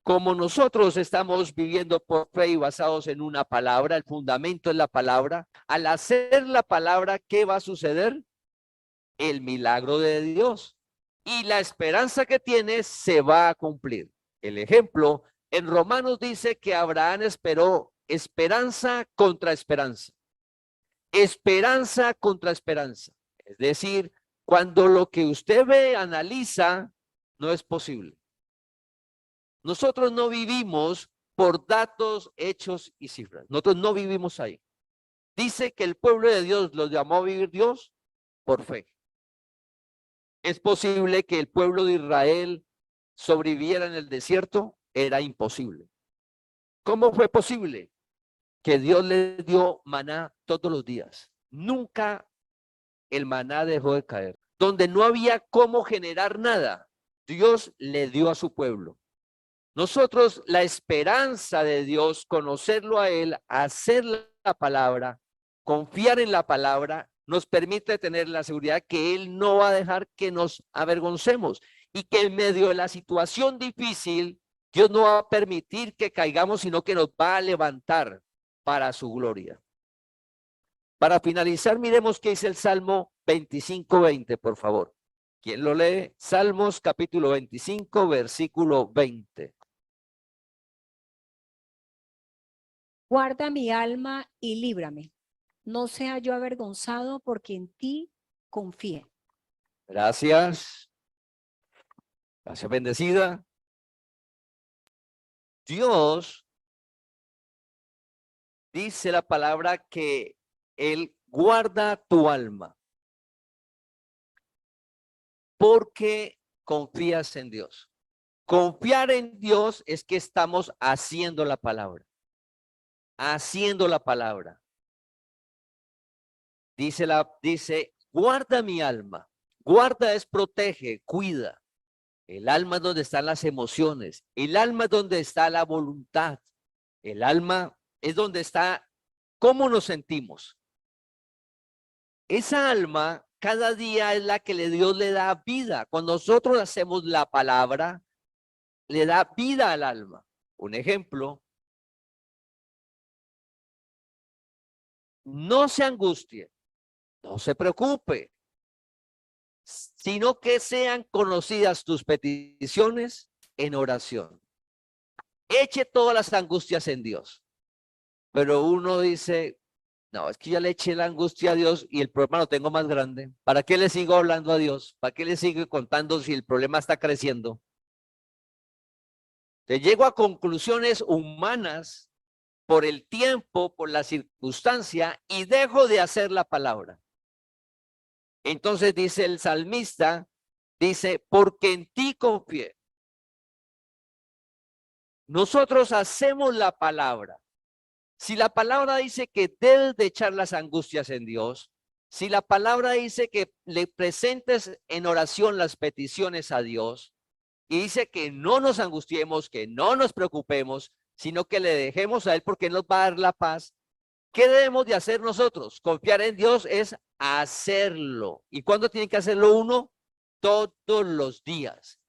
como nosotros estamos viviendo por fe y basados en una palabra, el fundamento es la palabra, al hacer la palabra, ¿qué va a suceder? El milagro de Dios. Y la esperanza que tienes se va a cumplir. El ejemplo, en Romanos dice que Abraham esperó esperanza contra esperanza. Esperanza contra esperanza. Es decir, cuando lo que usted ve, analiza, no es posible. Nosotros no vivimos por datos, hechos y cifras. Nosotros no vivimos ahí. Dice que el pueblo de Dios los llamó a vivir Dios por fe. ¿Es posible que el pueblo de Israel sobreviviera en el desierto? Era imposible. ¿Cómo fue posible? Que Dios les dio maná todos los días. Nunca el maná dejó de caer. Donde no había cómo generar nada, Dios le dio a su pueblo. Nosotros, la esperanza de Dios, conocerlo a Él, hacer la palabra, confiar en la palabra, nos permite tener la seguridad que Él no va a dejar que nos avergoncemos y que en medio de la situación difícil, Dios no va a permitir que caigamos, sino que nos va a levantar para su gloria. Para finalizar, miremos qué dice el Salmo 25:20, por favor. ¿Quién lo lee? Salmos capítulo 25, versículo 20. Guarda mi alma y líbrame. No sea yo avergonzado porque en ti confié. Gracias. Gracias, bendecida. Dios dice la palabra que Él guarda tu alma. Porque confías en Dios. Confiar en Dios es que estamos haciendo la palabra. Haciendo la palabra. Dice, guarda mi alma. Guarda es protege, cuida. El alma es donde están las emociones. El alma es donde está la voluntad. El alma es donde está cómo nos sentimos. Esa alma cada día es la que Dios le da vida. Cuando nosotros hacemos la palabra, le da vida al alma. Un ejemplo. No se angustie, no se preocupe, sino que sean conocidas tus peticiones en oración. Eche todas las angustias en Dios. Pero uno dice, no, es que ya le eché la angustia a Dios y el problema lo tengo más grande. ¿Para qué le sigo hablando a Dios? ¿Para qué le sigo contando si el problema está creciendo? Te llego a conclusiones humanas por el tiempo, por la circunstancia y dejo de hacer la palabra. Entonces dice el salmista, dice, porque en ti confié. Nosotros hacemos la palabra. Si la palabra dice que debes de echar las angustias en Dios, si la palabra dice que le presentes en oración las peticiones a Dios, y dice que no nos angustiemos, que no nos preocupemos, sino que le dejemos a Él porque nos va a dar la paz. ¿Qué debemos de hacer nosotros? Confiar en Dios es hacerlo. ¿Y cuándo tiene que hacerlo uno? Todos los días.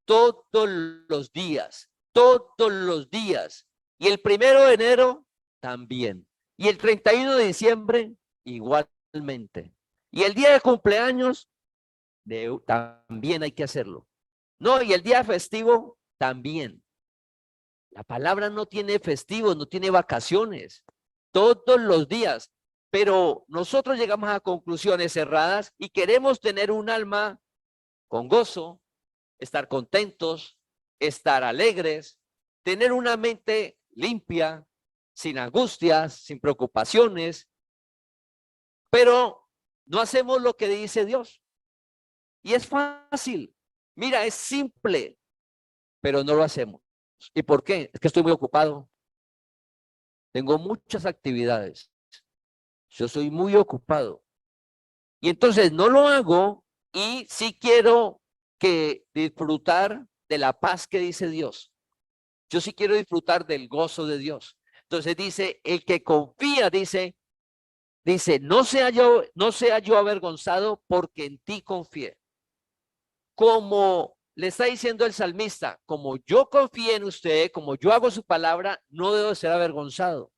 Todos los días. Todos los días. Y el 1 de enero también. Y el 31 de diciembre igualmente. Y el día de cumpleaños también hay que hacerlo. No, y el día festivo también. La palabra no tiene festivos, no tiene vacaciones. Todos los días. Pero nosotros llegamos a conclusiones erradas y queremos tener un alma con gozo, estar contentos, estar alegres, tener una mente limpia, sin angustias, sin preocupaciones. Pero no hacemos lo que dice Dios. Y es fácil. Mira, es simple, pero no lo hacemos. ¿Y por qué? Es que estoy muy ocupado. Tengo muchas actividades. Yo soy muy ocupado. Y entonces no lo hago y sí quiero que disfrutar de la paz que dice Dios. Yo sí quiero disfrutar del gozo de Dios. Entonces dice, el que confía, dice, no sea yo avergonzado porque en ti confié. Como le está diciendo el salmista, como yo confié en usted, como yo hago su palabra, no debo ser avergonzado.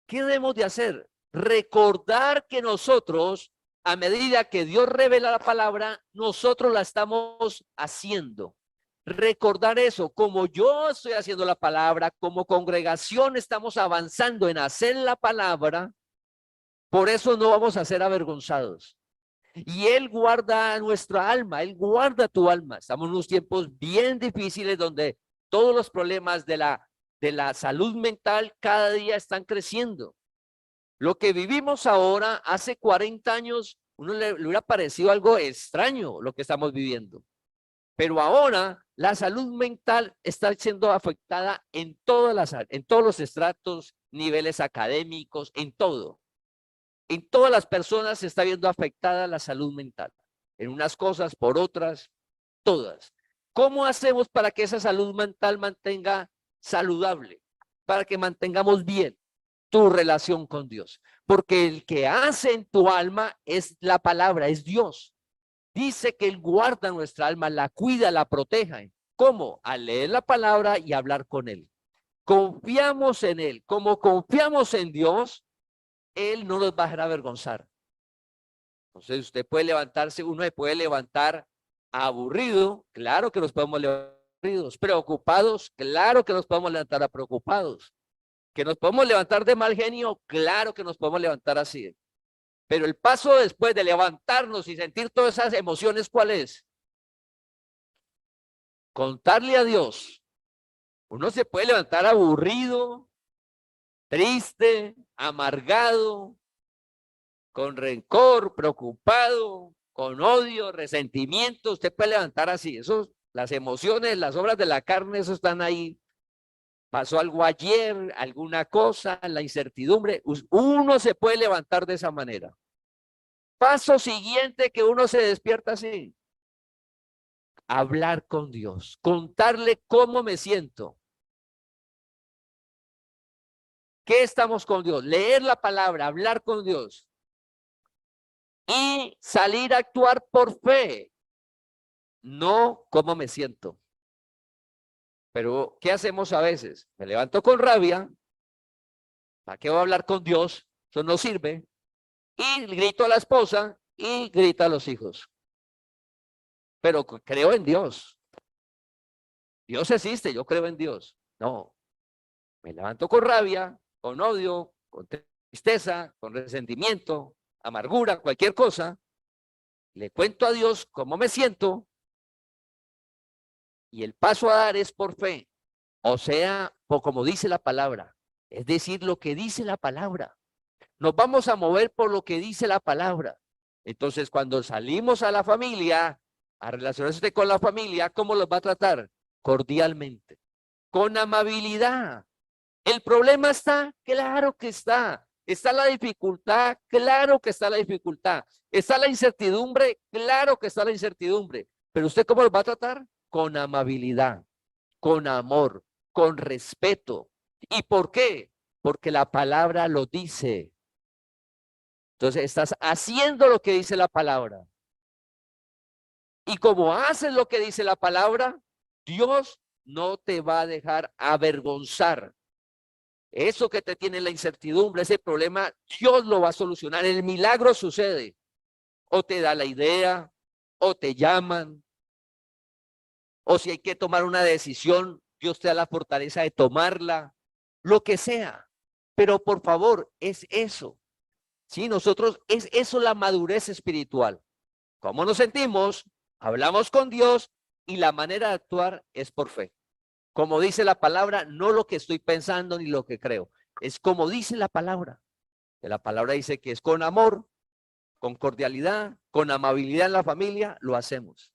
¿Qué debemos de hacer? Recordar que nosotros, a medida que Dios revela la palabra, nosotros la estamos haciendo. Recordar eso, como yo estoy haciendo la palabra, como congregación estamos avanzando en hacer la palabra, por eso no vamos a ser avergonzados. Y Él guarda nuestra alma, Él guarda tu alma. Estamos en unos tiempos bien difíciles donde todos los problemas de la salud mental cada día están creciendo. Lo que vivimos ahora, hace 40 años, uno le hubiera parecido algo extraño lo que estamos viviendo. Pero ahora la salud mental está siendo afectada en todos los estratos, niveles académicos, en todo. En todas las personas se está viendo afectada la salud mental. En unas cosas, por otras, todas. ¿Cómo hacemos para que esa salud mental mantenga saludable? Para que mantengamos bien tu relación con Dios. Porque el que hace en tu alma es la palabra, es Dios. Dice que Él guarda nuestra alma, la cuida, la protege. ¿Cómo? Al leer la palabra y hablar con Él. Confiamos en Él. Como confiamos en Dios, Él no nos va a dejar avergonzar. Entonces usted puede levantarse, uno se puede levantar aburrido, claro que nos podemos levantar aburridos, preocupados, claro que nos podemos levantar a preocupados, que nos podemos levantar de mal genio, claro que nos podemos levantar así. Pero el paso después de levantarnos y sentir todas esas emociones, ¿cuál es? Contarle a Dios. Uno se puede levantar aburrido, triste, amargado, con rencor, preocupado, con odio, resentimiento, usted puede levantar así. Eso, las emociones, las obras de la carne, eso están ahí. Pasó algo ayer, alguna cosa, la incertidumbre. Uno se puede levantar de esa manera. Paso siguiente que uno se despierta así. Hablar con Dios, contarle cómo me siento. ¿Qué estamos con Dios? Leer la palabra, hablar con Dios. Y salir a actuar por fe, no cómo me siento. Pero, ¿qué hacemos a veces? Me levanto con rabia. ¿Para qué voy a hablar con Dios? Eso no sirve. Y grito a la esposa y grito a los hijos. Pero creo en Dios. Dios existe, yo creo en Dios. No. Me levanto con rabia, con odio, con tristeza, con resentimiento, amargura, cualquier cosa. Le cuento a Dios cómo me siento. Y el paso a dar es por fe. O sea, como dice la palabra. Es decir, lo que dice la palabra. Nos vamos a mover por lo que dice la palabra. Entonces, cuando salimos a la familia, a relacionarse con la familia, ¿cómo los va a tratar? Cordialmente, con amabilidad. El problema está, claro que está. Está la dificultad, claro que está la dificultad. Está la incertidumbre, claro que está la incertidumbre. Pero ¿usted cómo los va a tratar? Con amabilidad, con amor, con respeto. ¿Y por qué? Porque la palabra lo dice. Entonces estás haciendo lo que dice la palabra. Y como haces lo que dice la palabra, Dios no te va a dejar avergonzar. Eso que te tiene la incertidumbre, ese problema, Dios lo va a solucionar. El milagro sucede. O te da la idea, o te llaman, o si hay que tomar una decisión, Dios te da la fortaleza de tomarla, lo que sea. Pero por favor, es eso. Sí, nosotros, es eso la madurez espiritual. ¿Cómo nos sentimos? Hablamos con Dios y la manera de actuar es por fe. Como dice la palabra, no lo que estoy pensando ni lo que creo. Es como dice la palabra. La palabra dice que es con amor, con cordialidad, con amabilidad en la familia, lo hacemos.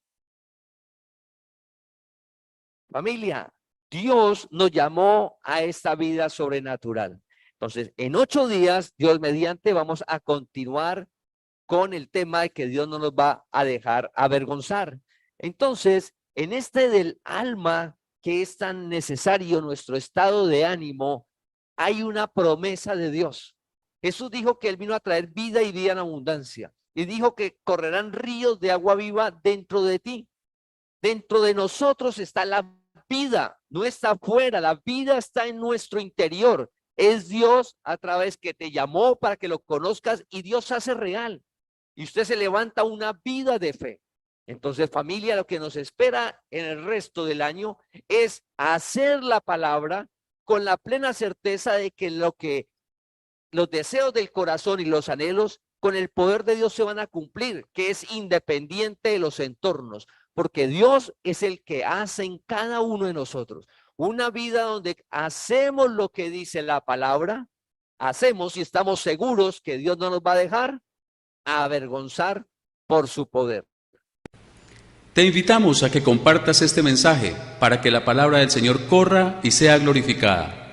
Familia, Dios nos llamó a esta vida sobrenatural. Entonces, en 8 días, Dios mediante, vamos a continuar con el tema de que Dios no nos va a dejar avergonzar. Entonces, en este del alma, que es tan necesario nuestro estado de ánimo, hay una promesa de Dios. Jesús dijo que Él vino a traer vida y vida en abundancia. Y dijo que correrán ríos de agua viva dentro de ti. Dentro de nosotros está la vida, no está afuera, la vida está en nuestro interior. Es Dios a través que te llamó para que lo conozcas y Dios hace real. Y usted se levanta una vida de fe. Entonces, familia, lo que nos espera en el resto del año es hacer la palabra con la plena certeza de que los deseos del corazón y los anhelos con el poder de Dios se van a cumplir, que es independiente de los entornos, porque Dios es el que hace en cada uno de nosotros una vida donde hacemos lo que dice la palabra, hacemos y estamos seguros que Dios no nos va a dejar avergonzar por su poder. Te invitamos a que compartas este mensaje para que la palabra del Señor corra y sea glorificada.